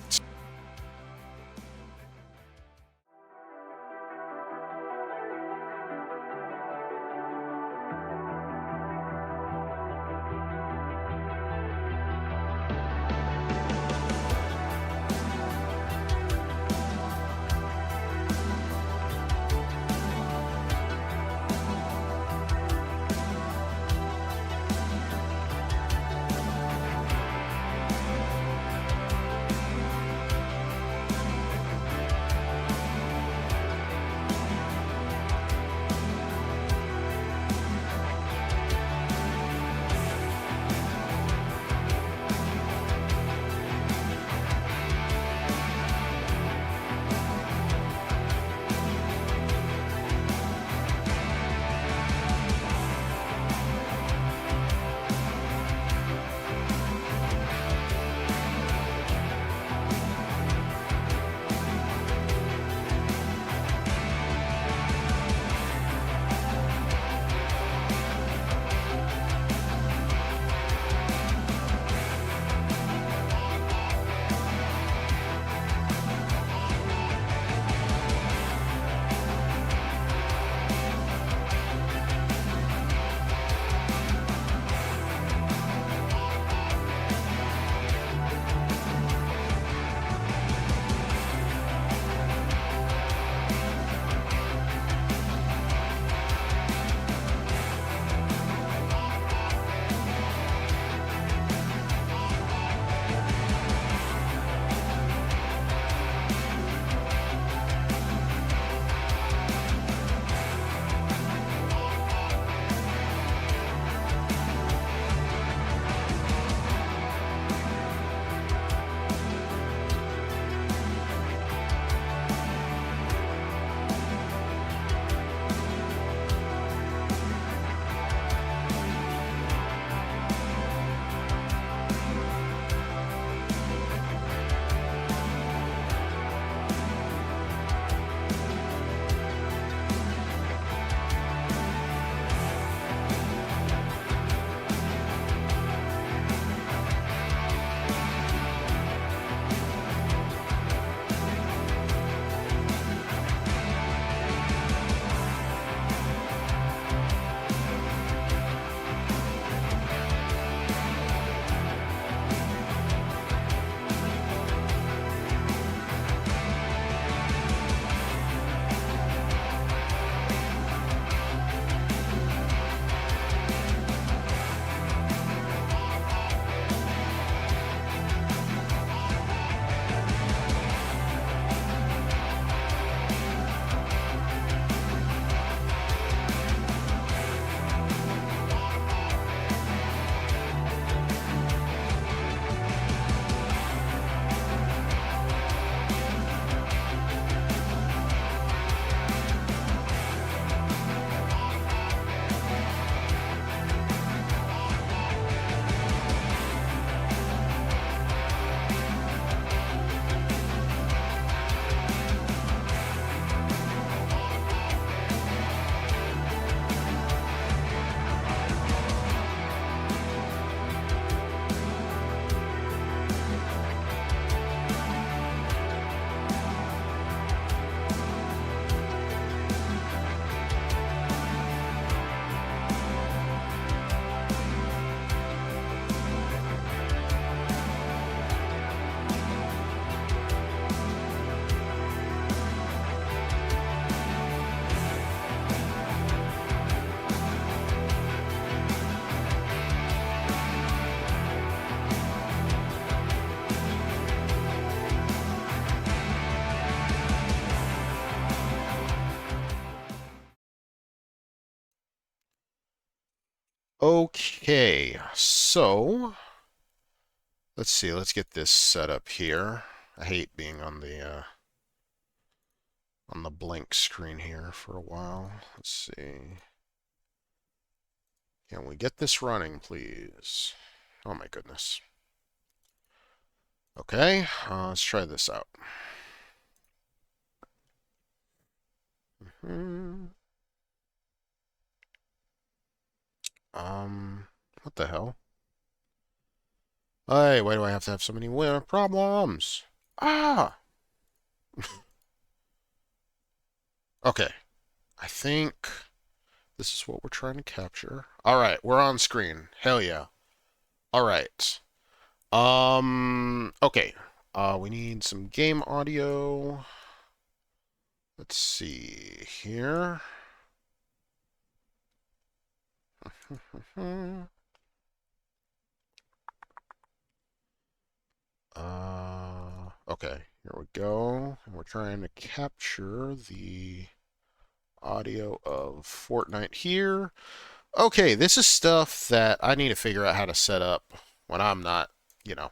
Okay, so let's see. Let's get this set up here. I hate being on the blank screen here for a while. Let's see. Can we get this running, please? Oh my goodness. Okay, let's try this out. Hmm. What the hell? Hey, why do I have to have so many problems? Ah! Okay, I think this is what we're trying to capture. Alright, we're on screen. Hell yeah. Alright. Okay. We need some game audio. Let's see here. Okay, here we go. And we're trying to capture the audio of Fortnite here. Okay, this is stuff that I need to figure out how to set up when I'm not, you know.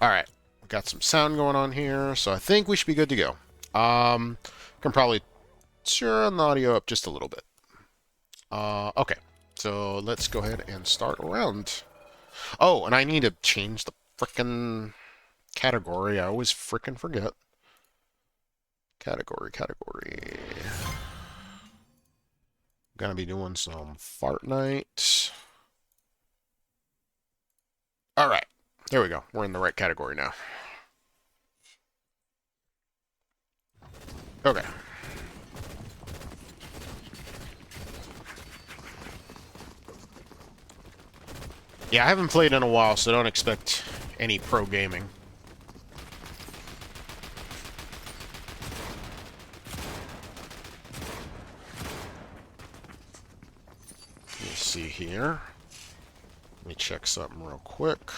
Alright, we got some sound going on here, so I think we should be good to go. Can probably turn the audio up just a little bit. Okay, so let's go ahead and start around. Oh, and I need to change the frickin' category. I always frickin' forget. Category. Gonna be doing some Fortnite. Alright, there we go. We're in the right category now. Okay. Yeah, I haven't played in a while, so don't expect any pro gaming. Let me see here. Let me check something real quick.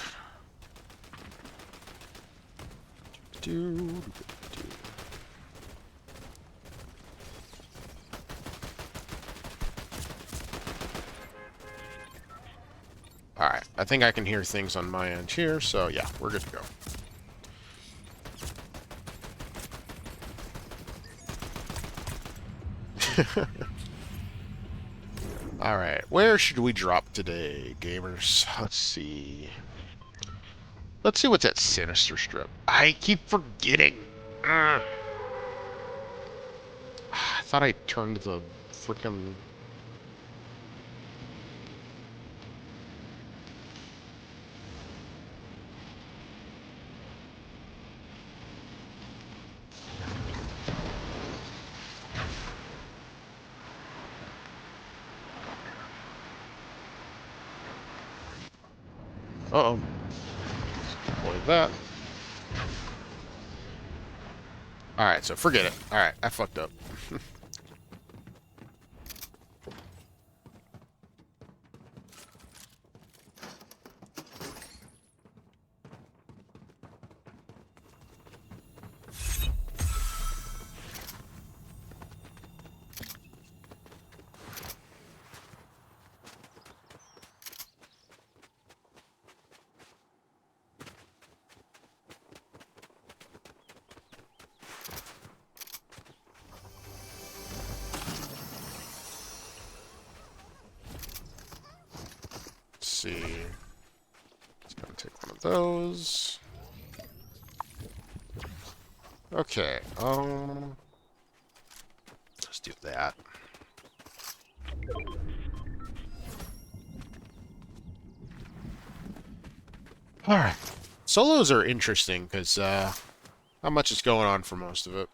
Alright, I think I can hear things on my end here, so yeah, we're good to go. Alright, where should we drop today, gamers? Let's see. Let's see what's at Sinister Strip. I keep forgetting. I thought I turned the frickin'... Uh-oh. Avoid that. Alright, so forget it. Alright, I fucked up. See. It's gonna take one of those. Okay, let's do that. Alright. Solos are interesting, because, not much is going on for most of it.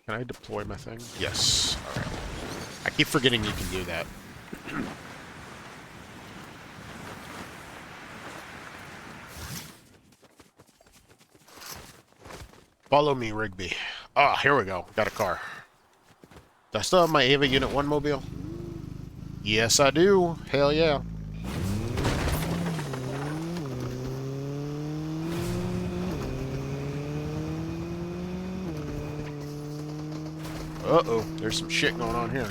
Can I deploy my thing? Yes. Alright. I keep forgetting you can do that. Follow me, Rigby. Ah, here we go. Got a car. Do I still have my Ava Unit 1 mobile? Yes, I do. Hell yeah. Uh-oh. There's some shit going on here.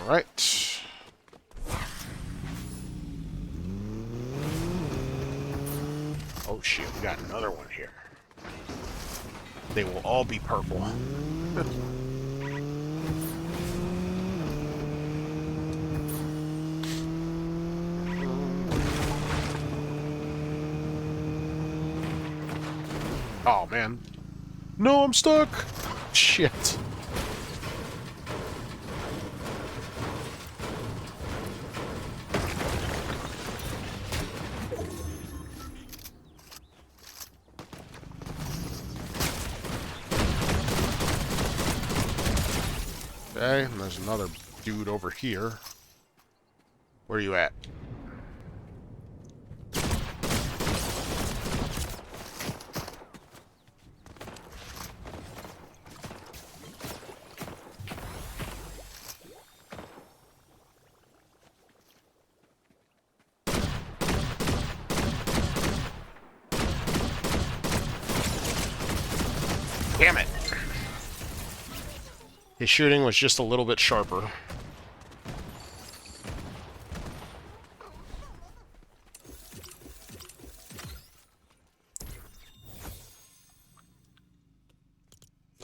Alright. Oh shit, we got another one here. They will all be purple. Oh man. No, I'm stuck! Shit. Okay, and there's another dude over here. Where are you at? Damn it! His shooting was just a little bit sharper.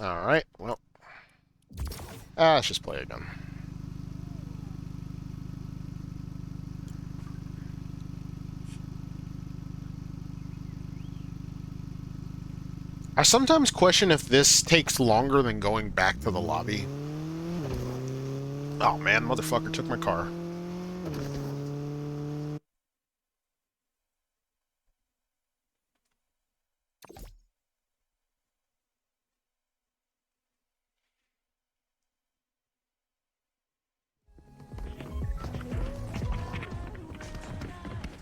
Alright, well. Let's just play again. I sometimes question if this takes longer than going back to the lobby. Oh man, motherfucker took my car.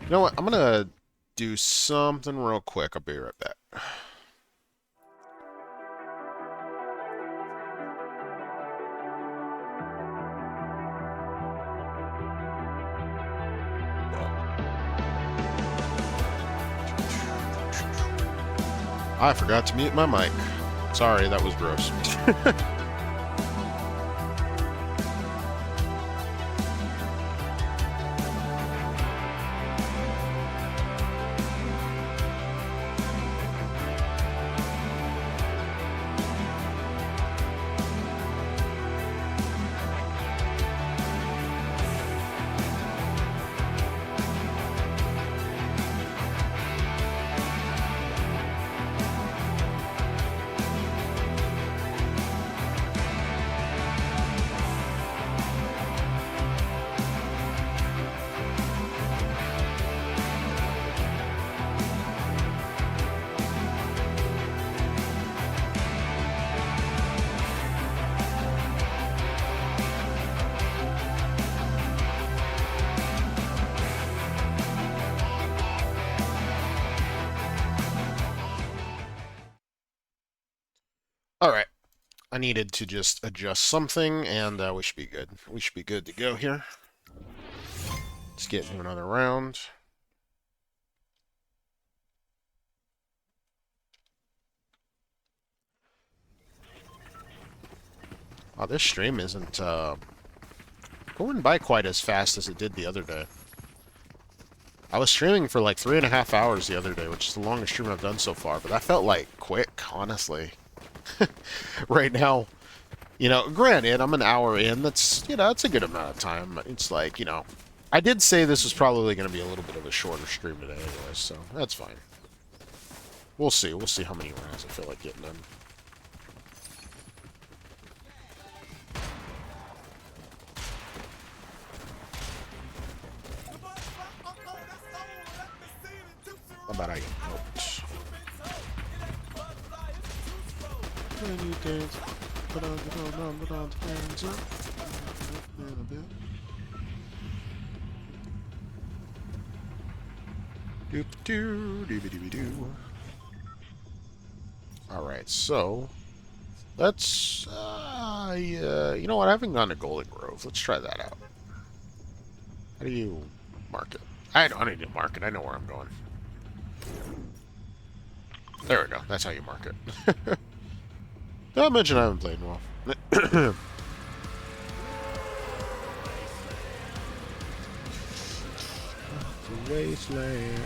You know what? I'm gonna do something real quick. I'll be right back. I forgot to mute my mic. Sorry, that was gross. Alright. I needed to just adjust something, and we should be good. We should be good to go here. Let's get into another round. Oh, this stream isn't going by quite as fast as it did the other day. I was streaming for like 3.5 hours the other day, which is the longest stream I've done so far, but that felt like quick, honestly. Right now, you know, granted, I'm an hour in. That's, you know, that's a good amount of time. It's like, you know, I did say this was probably going to be a little bit of a shorter stream today anyway, so that's fine. We'll see. We'll see how many rounds I feel like getting in. How about I get poked? When you dance, put on the hands up. Doop doo, doobie doobie doo. Alright, so let's yeah, you know what, I haven't gone to Golden Grove. Let's try that out. How do you mark it? I don't need to mark it, I know where I'm going. There we go, that's how you mark it. Not mention I haven't played in a while. Wasteland.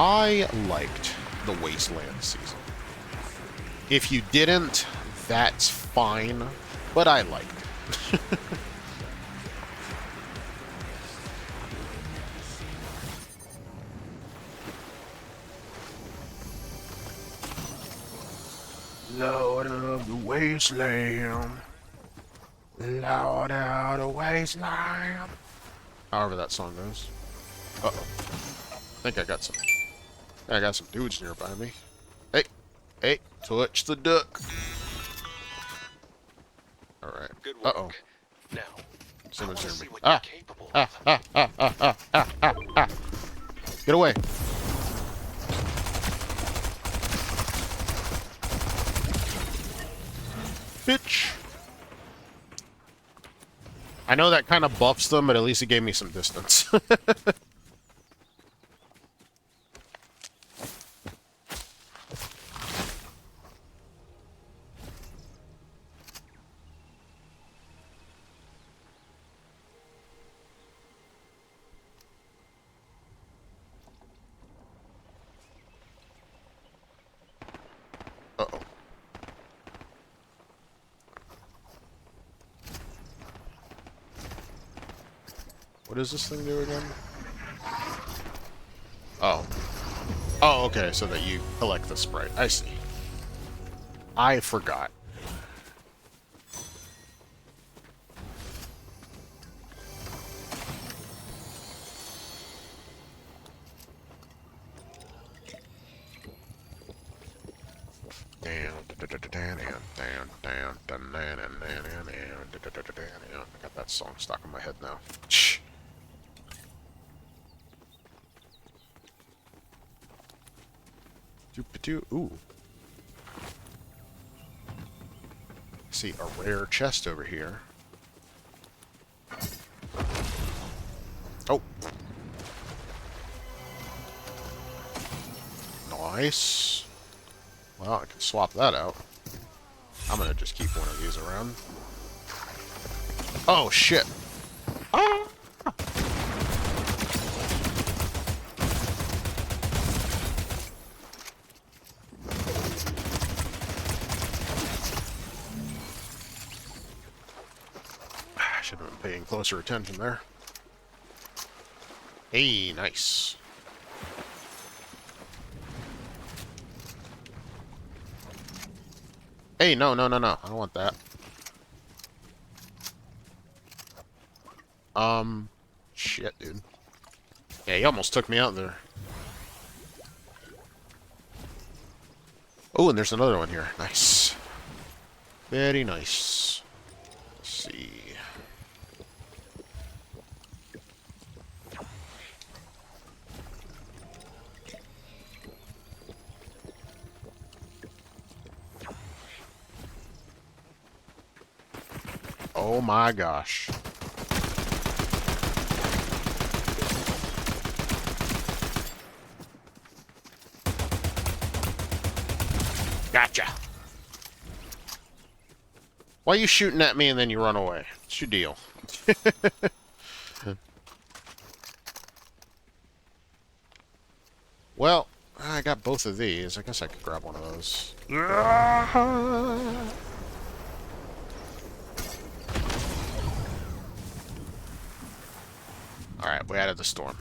I liked the Wasteland season. If you didn't, that's fine, but I liked it. Lord of the Wasteland. Lord of the Wasteland. However that song goes. Uh-oh. I think I got some dudes nearby me. Hey, hey, touch the duck. Alright. Uh-oh. Now, Someone's near me. Ah! Get away. Bitch. I know that kind of buffs them, but at least it gave me some distance. Uh-oh. What does this thing do again? Oh. Oh, okay, so that you collect the Sprite. I see. I forgot. I got that song stuck in my head now. Ooh. See a rare chest over here. Oh. Nice. Well, I can swap that out. I'm gonna just keep one of these around. Oh, shit. Ah! I should have been paying closer attention there. Hey, nice. Hey, no, no, no, no. I don't want that. Shit, dude. Yeah, he almost took me out there. Oh, and there's another one here. Nice. Very nice. Let's see. Oh my gosh. Gotcha. Why are you shooting at me and then you run away? What's your deal? Well, I got both of these. I guess I could grab one of those. Alright, we added the storm.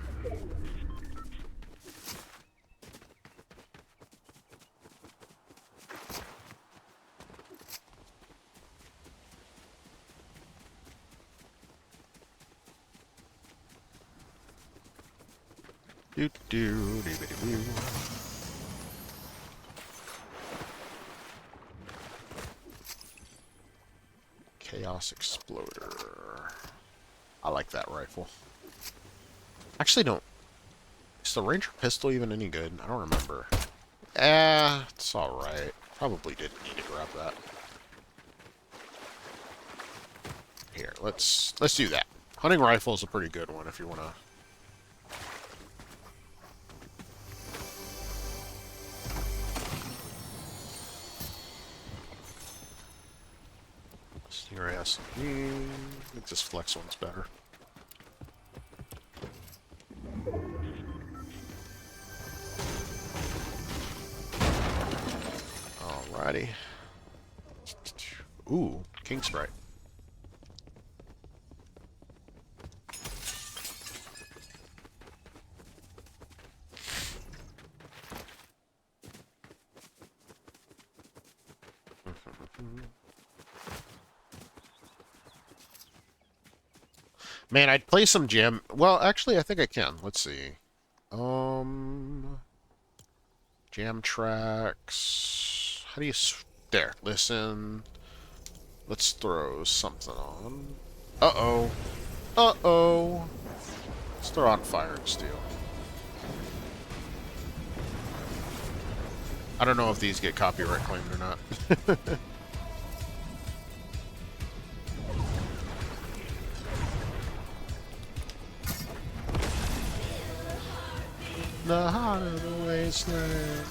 Do do do do do. Chaos Exploder. I like that rifle. Actually, don't. Is the Ranger pistol even any good? I don't remember. It's alright. Probably didn't need to grab that. Here, let's do that. Hunting rifle is a pretty good one if you want to. Stinger S. I think this flex one's better. Alrighty. Ooh, King Sprite. Man, I'd play some jam. Well, actually, I think I can. Let's see. Jam tracks. How do you... There, listen. Let's throw something on. Uh-oh. Uh-oh. Let's throw on Fire and Steel. I don't know if these get copyright claimed or not. The heart of the wasteland.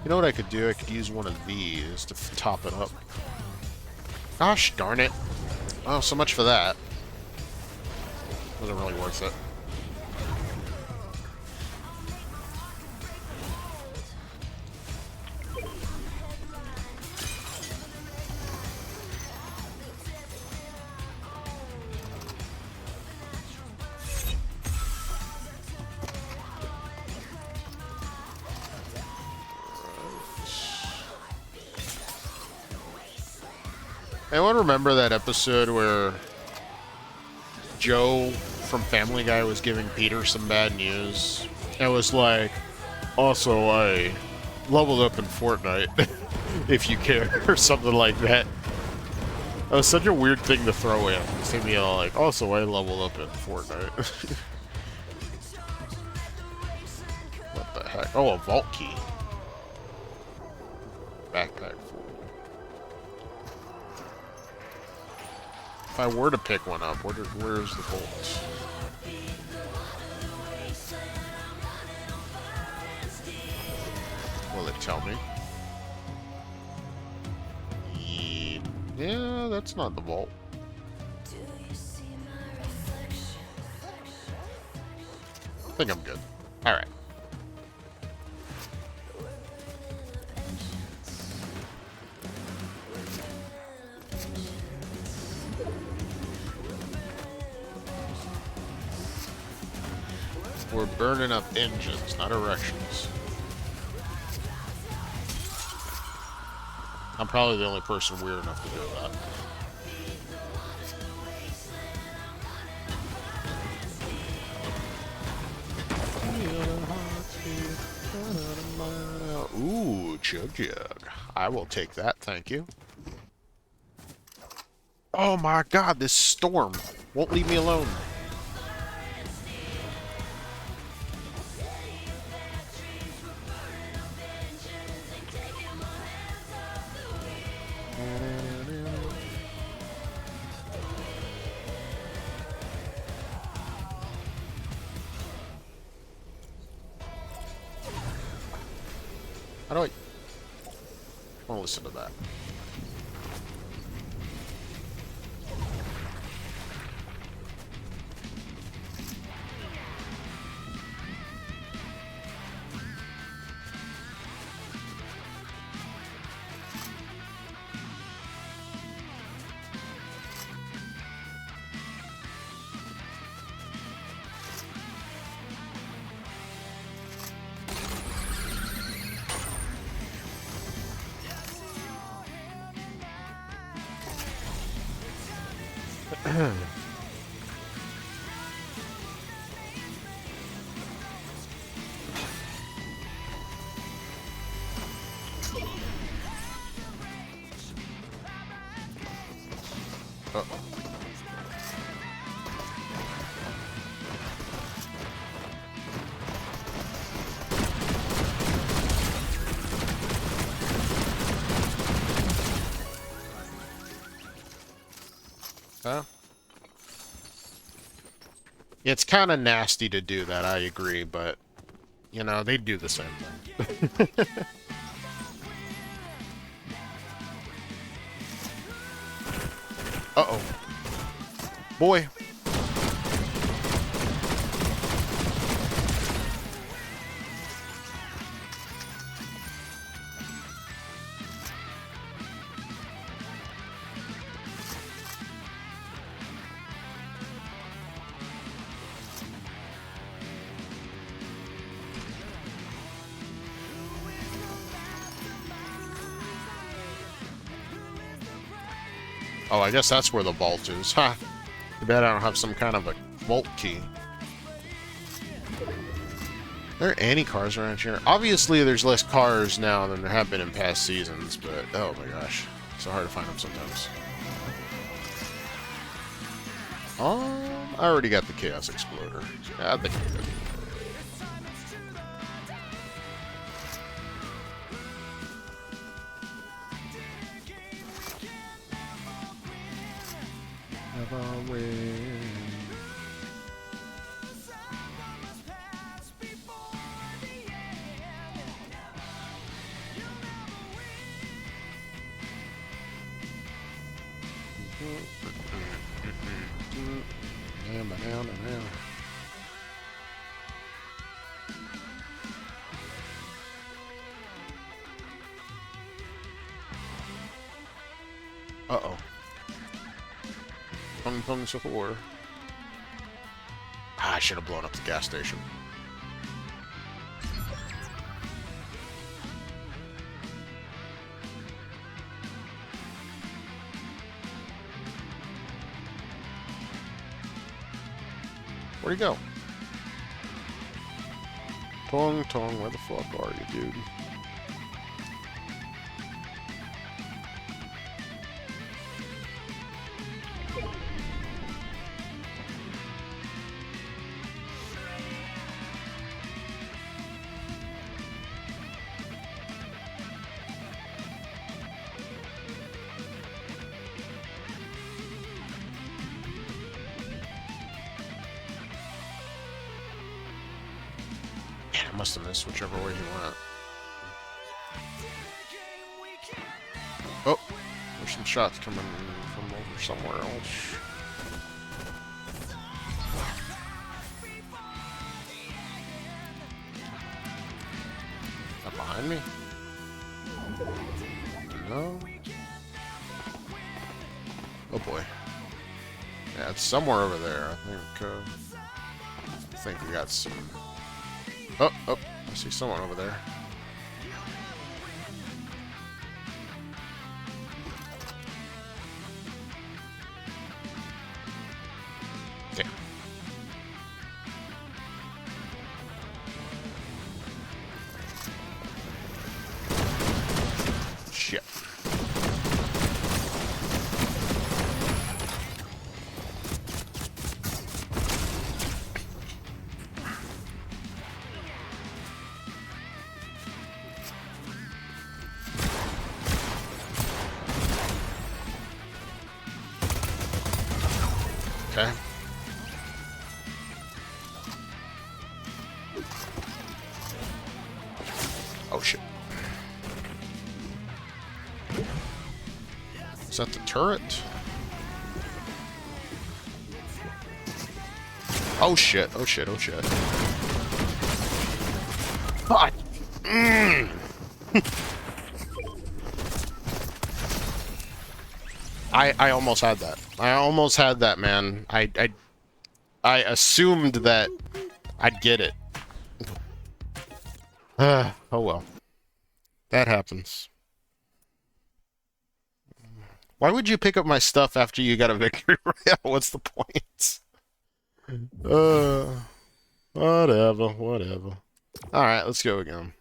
You know what I could do? I could use one of these to top it up. Gosh darn it. Oh, so much for that. Wasn't really worth it. Anyone remember that episode where Joe from Family Guy was giving Peter some bad news? It was like, also, I leveled up in Fortnite, if you care, or something like that. That was such a weird thing to throw in. It's gonna be all like, also, I leveled up in Fortnite. What the heck? Oh, a vault key. Backpack full. If I were to pick one up, where's the bolts? Will it tell me? Yeah, that's not the vault. I think I'm good. Alright. We're burning up engines, not erections. I'm probably the only person weird enough to do that. Ooh, Chug Jug. I will take that, thank you. Oh my god, this storm won't leave me alone. How do I want to listen to that? Huh? It's kind of nasty to do that, I agree, but, you know, they do the same thing. Uh-oh. Boy. Oh, I guess that's where the vault is. Ha! Too bad I don't have some kind of a vault key. Are there any cars around here? Obviously, there's less cars now than there have been in past seasons, but oh my gosh. It's so hard to find them sometimes. I already got the Chaos Exploder. I think I'm good. Uh-oh. Pung pung sahur. Ah, I should have blown up the gas station. Where'd he go? Tong Tong, where the fuck are you, dude? I must have missed whichever way he went. Oh, there's some shots coming from over somewhere else. Is that behind me? No. Oh boy. Yeah, it's somewhere over there. I think we got some. Oh, I see someone over there. Damn. Shit. Okay. Oh shit. Is that the turret? Oh shit, oh shit, oh shit. God. I almost had that. I almost had that, man. I assumed that I'd get it. Oh well. That happens. Why would you pick up my stuff after you got a victory royale? What's the point? Uh, whatever, whatever. All right, let's go again.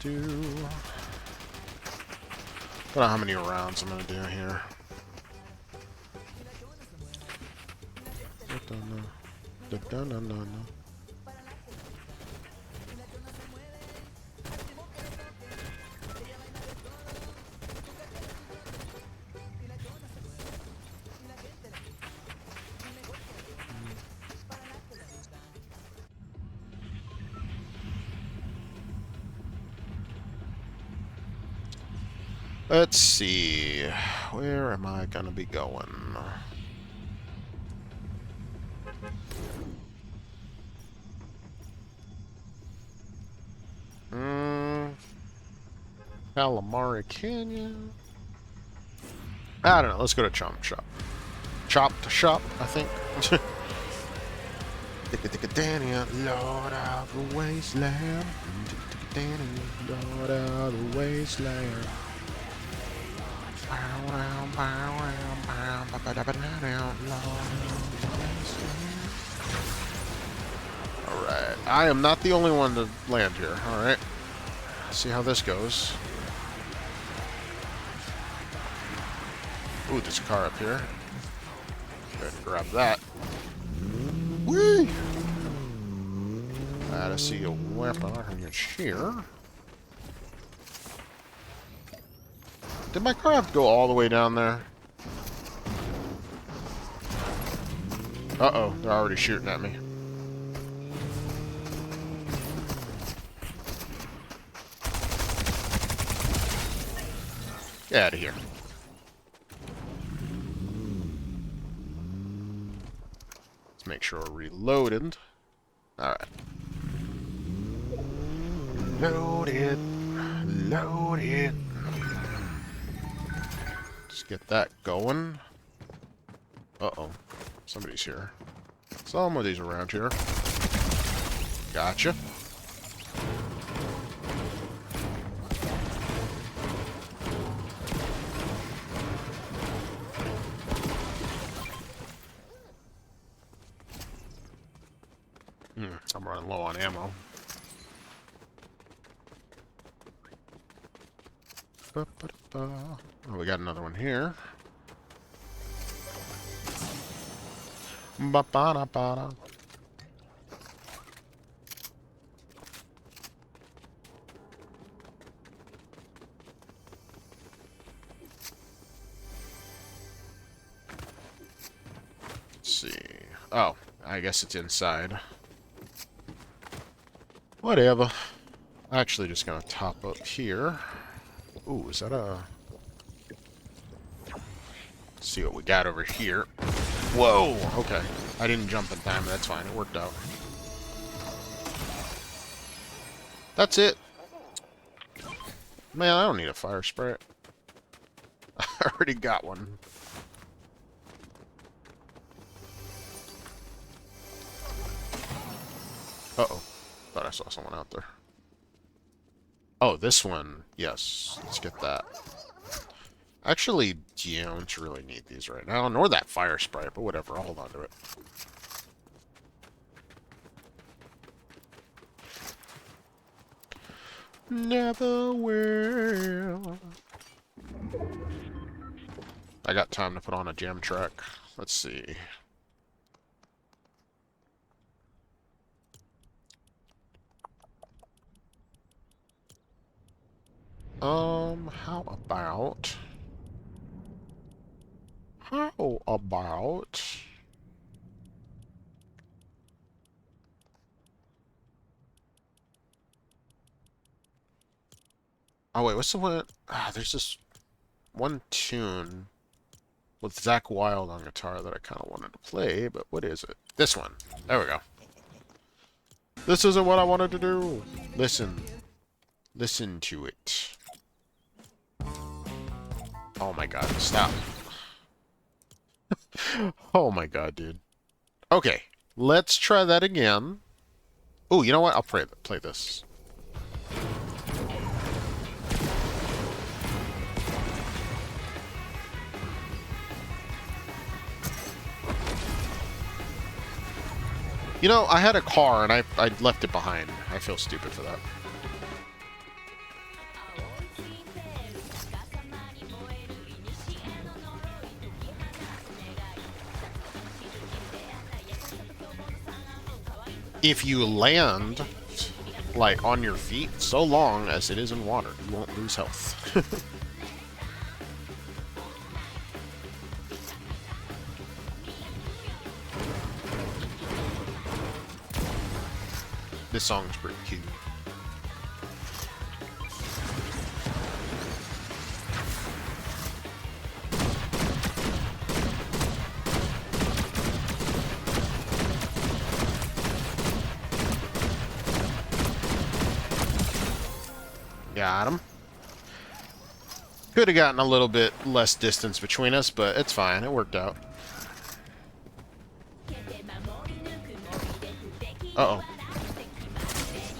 Do. I don't know how many rounds I'm gonna do here. Let's see. Where am I gonna be going? Calamari Canyon? I don't know. Let's go to Chomp Shop. Chopped Shop, I think. Danny, Lord of the Wasteland. Danny, Lord of the Wasteland. Alright. I am not the only one to land here. Alright. See how this goes. Ooh, there's a car up here. Go ahead and grab that. Whee! I see a weapon I can get here. Did my car have to go all the way down there? Uh-oh, they're already shooting at me. Get out of here. Let's make sure we're reloaded. Alright. Load it. Load it. Let's get that going. Uh-oh. Somebody's here. Somebody's around here. Gotcha. I'm running low on ammo. Oh, we got another one here. Ba-ba-da-ba-da. Let's see. Oh, I guess it's inside. Whatever. Actually, just gonna top up here. Ooh, is that a... Let's see what we got over here. Whoa! Okay. I didn't jump in time, but that's fine. It worked out. That's it. Man, I don't need a fire spray. I already got one. Uh-oh. Thought I saw someone out there. Oh, this one. Yes. Let's get that. Actually, you don't really need these right now. Nor that fire spray, but whatever. I'll hold on to it. Never will. I got time to put on a jam track. Let's see. How about... Oh wait, what's the one? There's this one tune with Zach Wilde on guitar that I kind of wanted to play, but what is it? This one. There we go. This isn't what I wanted to do. Listen. Listen to it. Oh my god, stop. Oh my god, dude. Okay, let's try that again. Oh, you know what? I'll play this. You know, I had a car and I left it behind. I feel stupid for that. If you land, like, on your feet, so long as it is in water, you won't lose health. This song's pretty cute. Got him. Could have gotten a little bit less distance between us, but it's fine. It worked out. Uh-oh.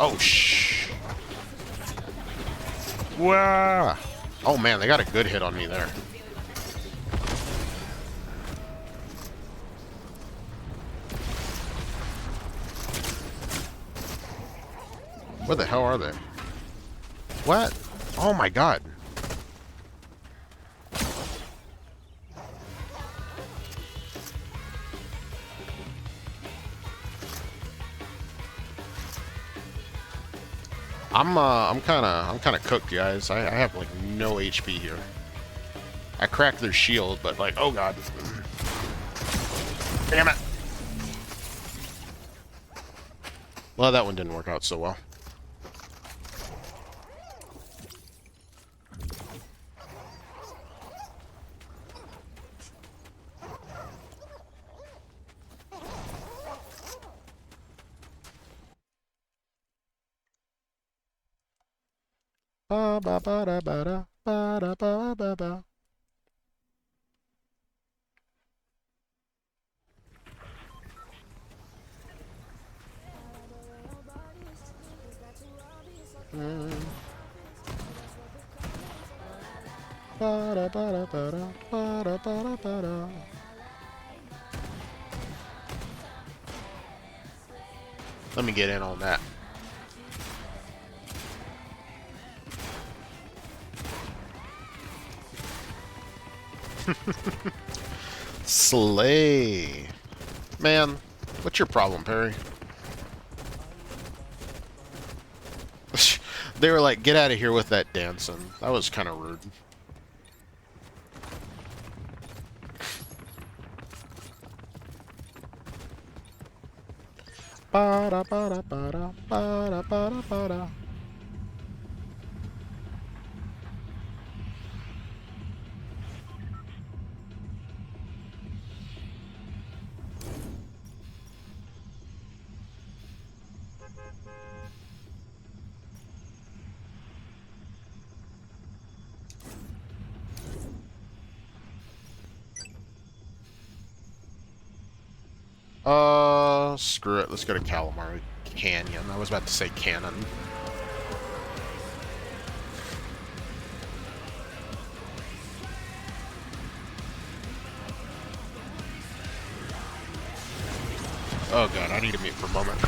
Oh, shh. Wow. Oh, man, they got a good hit on me there. Where the hell are they? What? Oh, my God. I'm kind of cooked, guys. I have like no HP here. I cracked their shield, but like, oh god, damn it! Well, that one didn't work out so well. Ba ba ba da ba da ba da ba ba ba. Ba da ba da ba da ba da ba da ba da. Let me get in on that. Slay. Man, what's your problem, Perry? They were like, get out of here with that dancing. That was kind of rude. Ba-da, ba-da, ba-da, ba-da, ba-da, ba-da. Screw it. Let's go to Calamari Canyon. I was about to say Cannon. Oh god, I need to mute for a moment.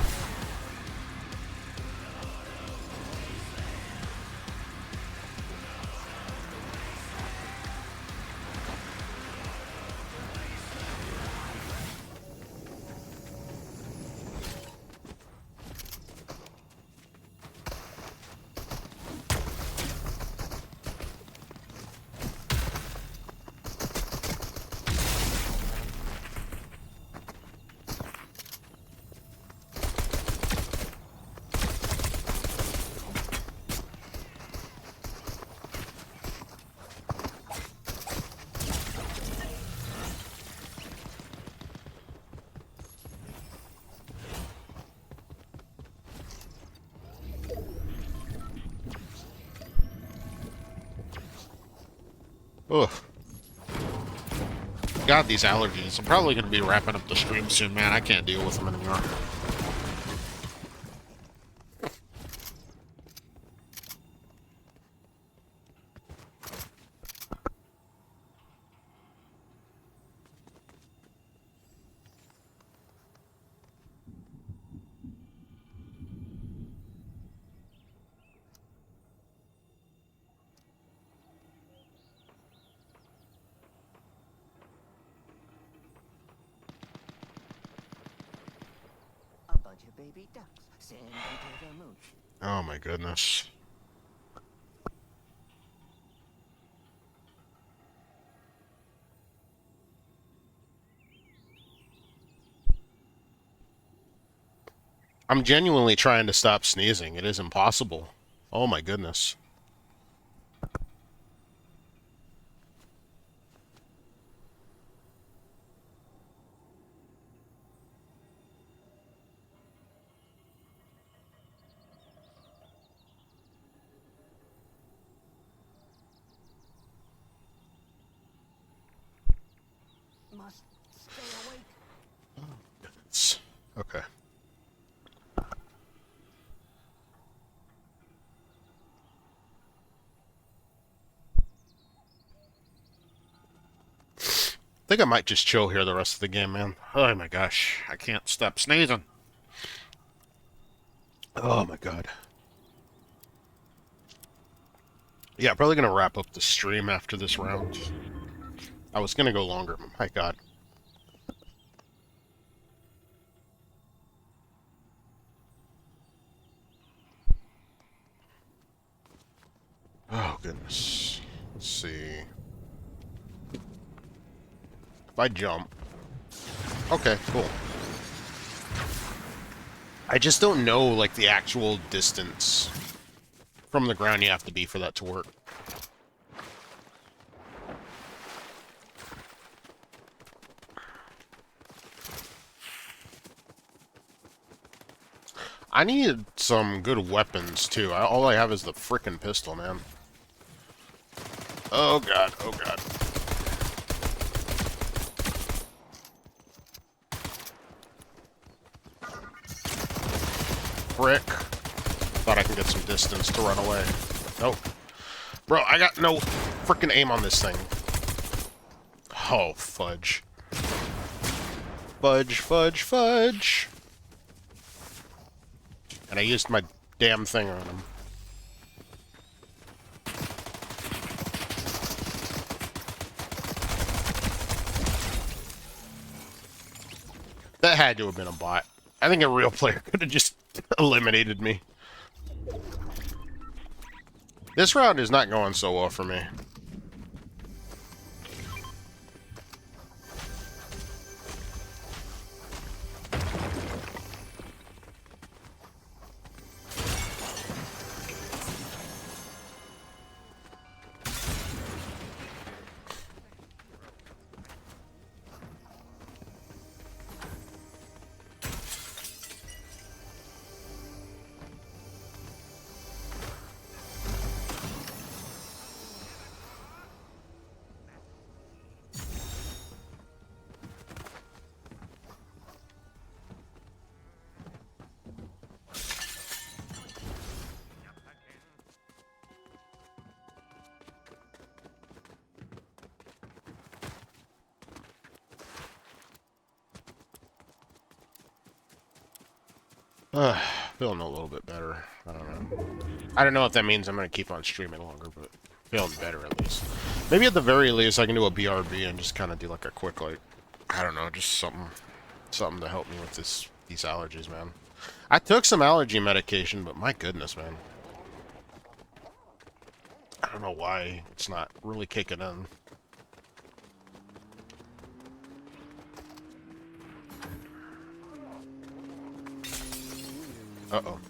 Ugh. God, these allergies. I'm probably going to be wrapping up the stream soon, man. I can't deal with them anymore. Baby ducks send them to the moon. Oh my goodness. I'm genuinely trying to stop sneezing. It is impossible. Oh my goodness. Must stay awake. Okay. I think I might just chill here the rest of the game, man. Oh my gosh. I can't stop sneezing. Oh my god. Yeah, probably gonna wrap up the stream after this round. I was gonna go longer, but my god. Oh goodness. Let's see. If I jump. Okay, cool. I just don't know, like, the actual distance from the ground you have to be for that to work. I need some good weapons, too. All I have is the frickin' pistol, man. Oh god, oh god. Frick. Thought I could get some distance to run away. Nope. Bro, I got no frickin' aim on this thing. Oh, fudge. Fudge, fudge, fudge. And I used my damn thing on him. That had to have been a bot. I think a real player could have just eliminated me. This round is not going so well for me. Feeling a little bit better. I don't know. I don't know if that means I'm going to keep on streaming longer, but feeling better at least. Maybe at the very least I can do a BRB and just kind of do like a quick, like, I don't know, just something to help me with these allergies, man. I took some allergy medication, but my goodness, man. I don't know why it's not really kicking in. Uh-oh.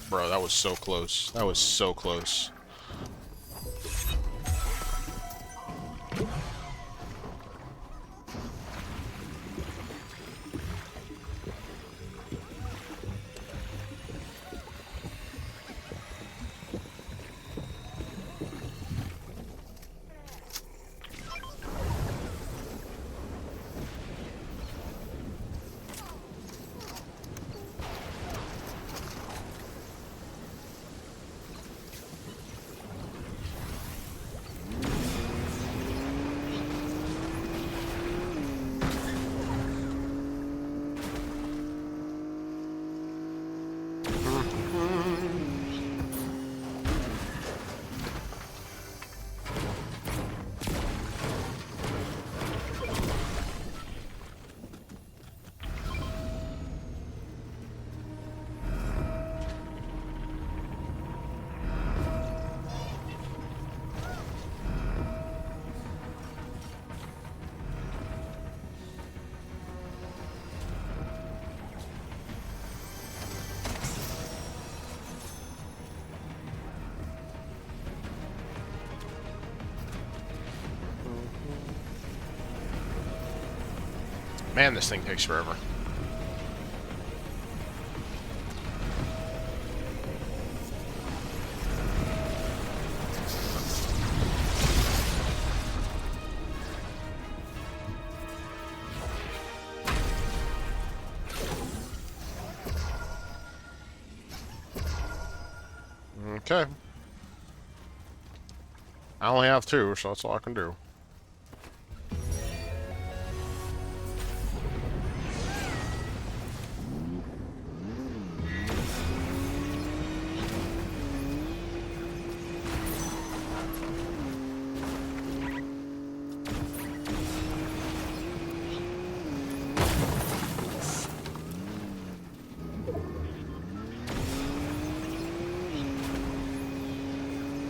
Bro, that was so close. That was so close. Man, this thing takes forever. Okay. I only have two, so that's all I can do.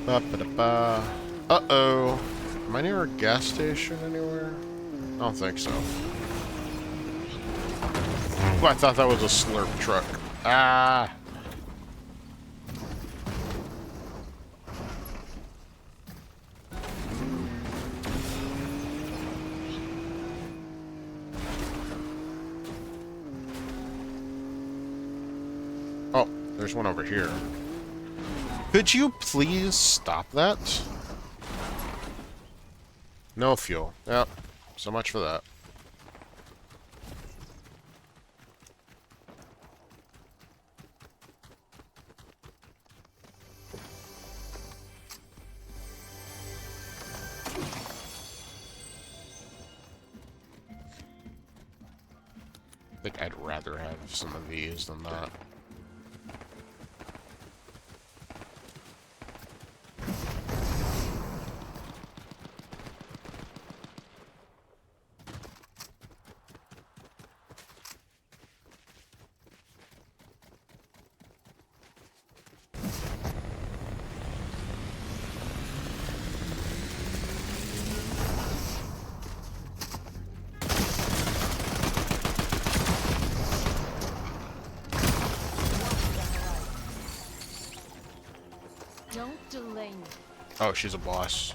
Ba-ba-da-ba. Uh-oh. Am I near a gas station anywhere? I don't think so. Oh, I thought that was a slurp truck. Ah! Oh, there's one over here. Could you please stop that? No fuel. Yep. So much for that. I think I'd rather have some of these than that. Don't delay me. Oh, she's a boss.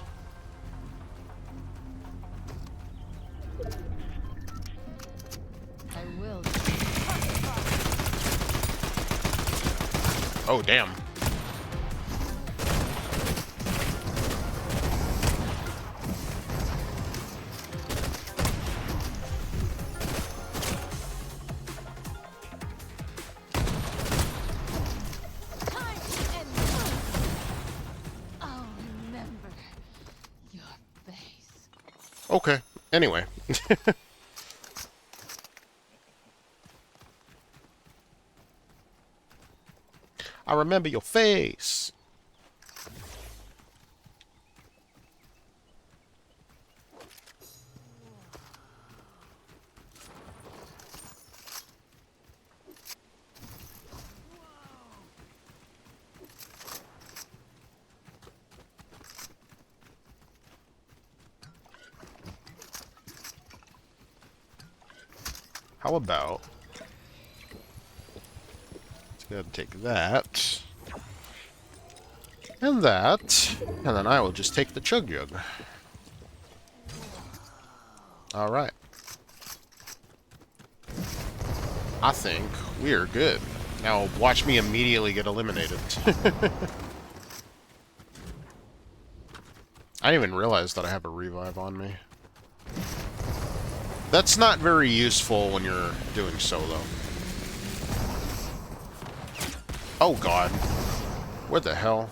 I will. Oh, damn. Time to end. I'll remember your face. Okay. Anyway. I remember your face. How about... Let's go ahead and take that. And that. And then I will just take the chug jug. Alright. I think we're good. Now watch me immediately get eliminated. I didn't even realize that I have a revive on me. That's not very useful when you're doing solo. Oh god. What the hell?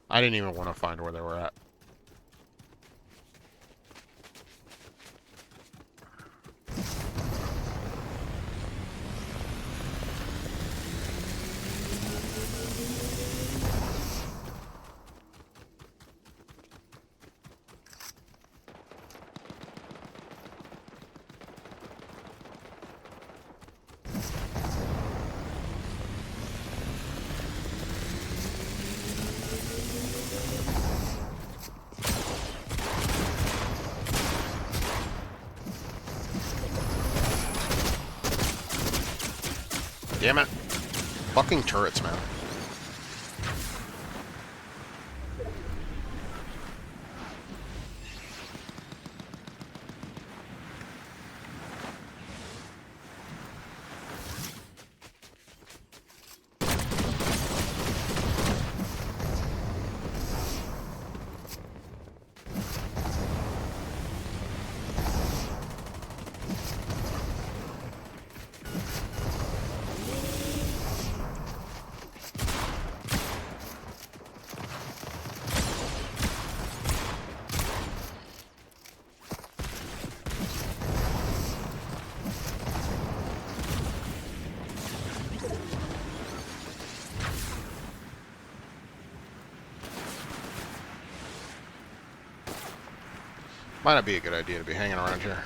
I didn't even want to find where they were at. Damn it. fucking turrets, man. Might not be a good idea to be hanging around here.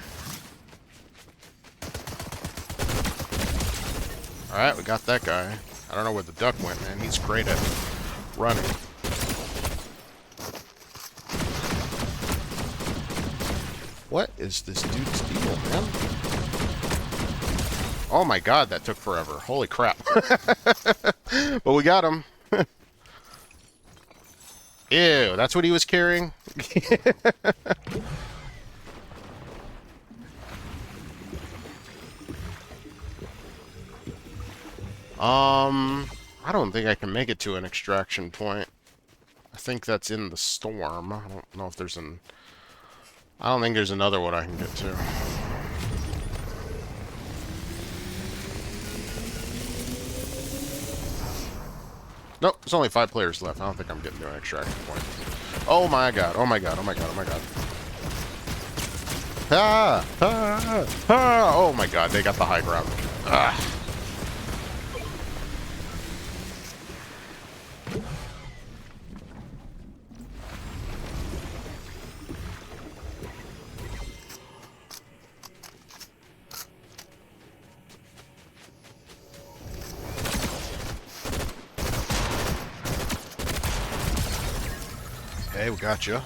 Alright, we got that guy. I don't know where the duck went, man. He's great at running. What is this dude's deal, man? Oh my god, that took forever. Holy crap. But we got him. Ew, that's what he was carrying? I don't think I can make it to an extraction point. I think that's in the storm. I don't know if there's an... I don't think there's another one I can get to. Nope, there's only 5 players left. I don't think I'm getting to an extraction point. Oh my god, oh my god, oh my god, oh my god. Ah! Ah! Ah! Oh my god, they got the high ground. Ah! Hey, we got you.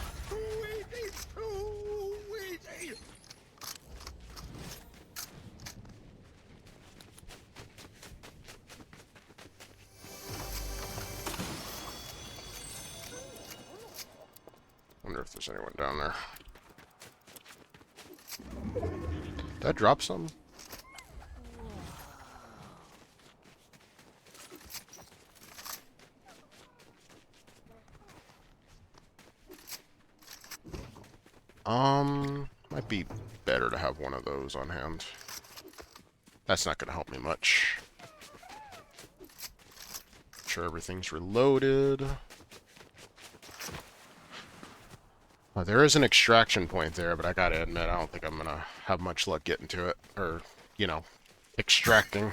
Wonder if there's anyone down there. Did I drop something? Might be better to have one of those on hand. That's not gonna help me much. Make sure everything's reloaded. Well, there is an extraction point there, but I gotta admit, I don't think I'm gonna have much luck getting to it. Or, you know, extracting.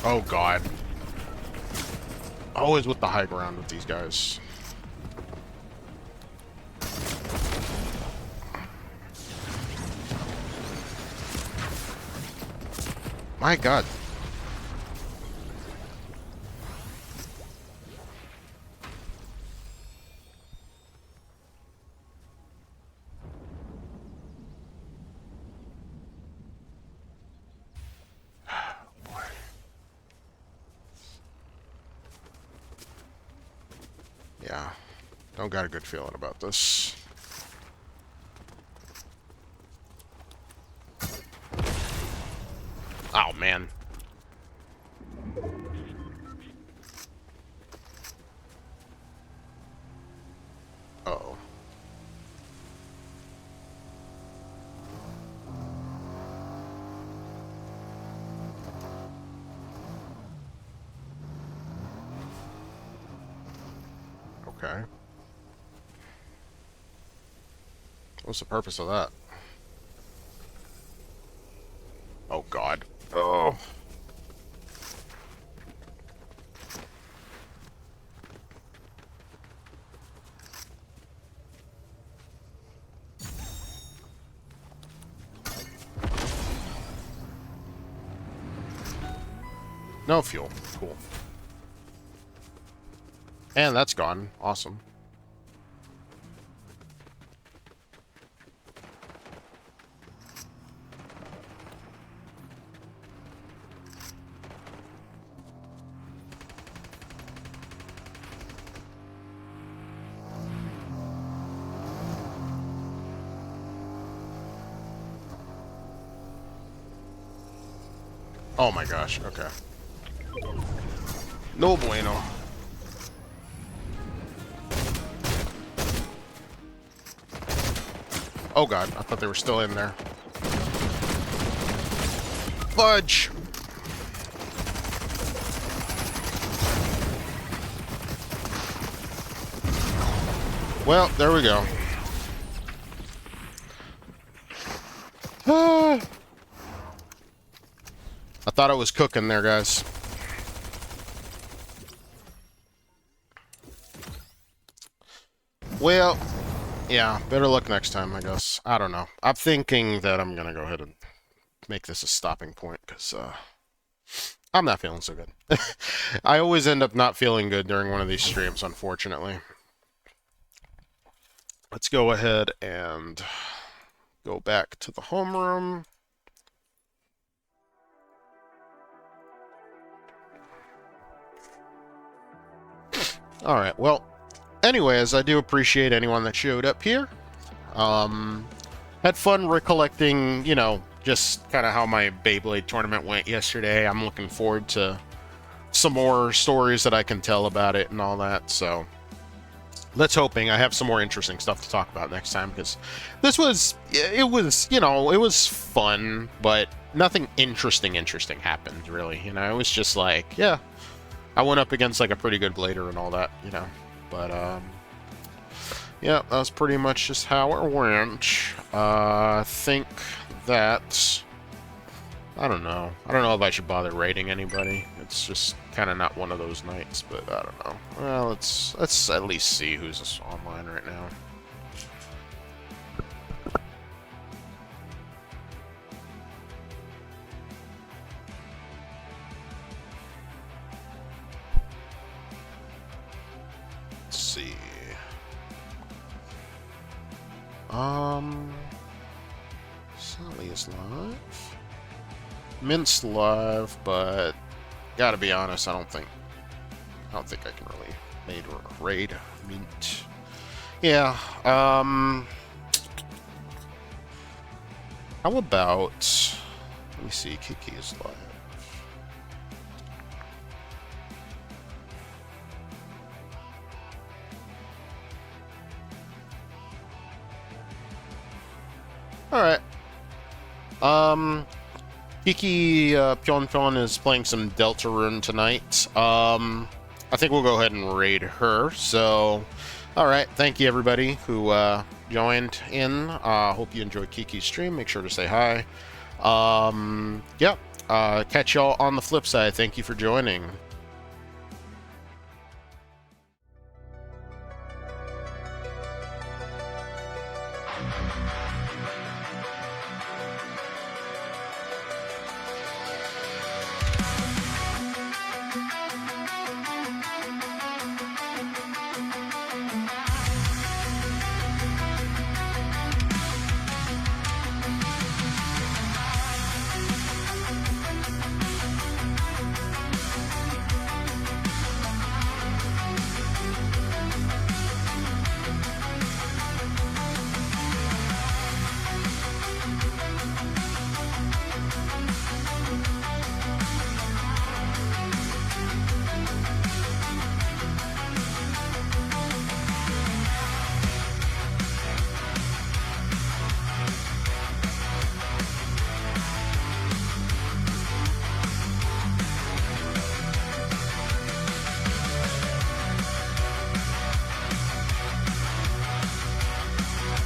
Oh god. Always with the high ground with these guys. My god. Yeah, don't got a good feeling about this. Oh, man. Uh-oh. Okay. What's the purpose of that? Oh, God. Oh. No fuel. Cool. And that's gone. Awesome. Oh my gosh. Okay. No bueno. Oh god, I thought they were still in there. Fudge! Well, there we go. Ah. I thought I was cooking there, guys. Well, yeah, better luck next time, I guess. I don't know. I'm thinking that I'm gonna go ahead and make this a stopping point, because, I'm not feeling so good. I always end up not feeling good during one of these streams, unfortunately. Let's go ahead and go back to the homeroom. Alright, well, anyways, I do appreciate anyone that showed up here. Had fun recollecting, you know, just kind of how my Beyblade tournament went yesterday. I'm looking forward to some more stories that I can tell about it and all that, so let's hoping I have some more interesting stuff to talk about next time, because this was, it was, you know, it was fun, but nothing interesting happened, really, you know. It was just like, yeah, I went up against like a pretty good blader and all that, you know, but yeah, that was pretty much just how it went. I think that, I don't know if I should bother rating anybody. It's just kind of not one of those nights, but I don't know. Well, let's at least see who's online right now. Let's see. Sally is live. Mint's live, but gotta be honest, I don't think I can really raid Mint. Yeah. How about, let me see, Kiki is live. Alright. Kiki Pyeonpyeon is playing some Deltarune tonight. I think we'll go ahead and raid her. So, alright, thank you everybody who joined in. Hope you enjoyed Kiki's stream. Make sure to say hi. Yeah, catch y'all on the flip side. Thank you for joining.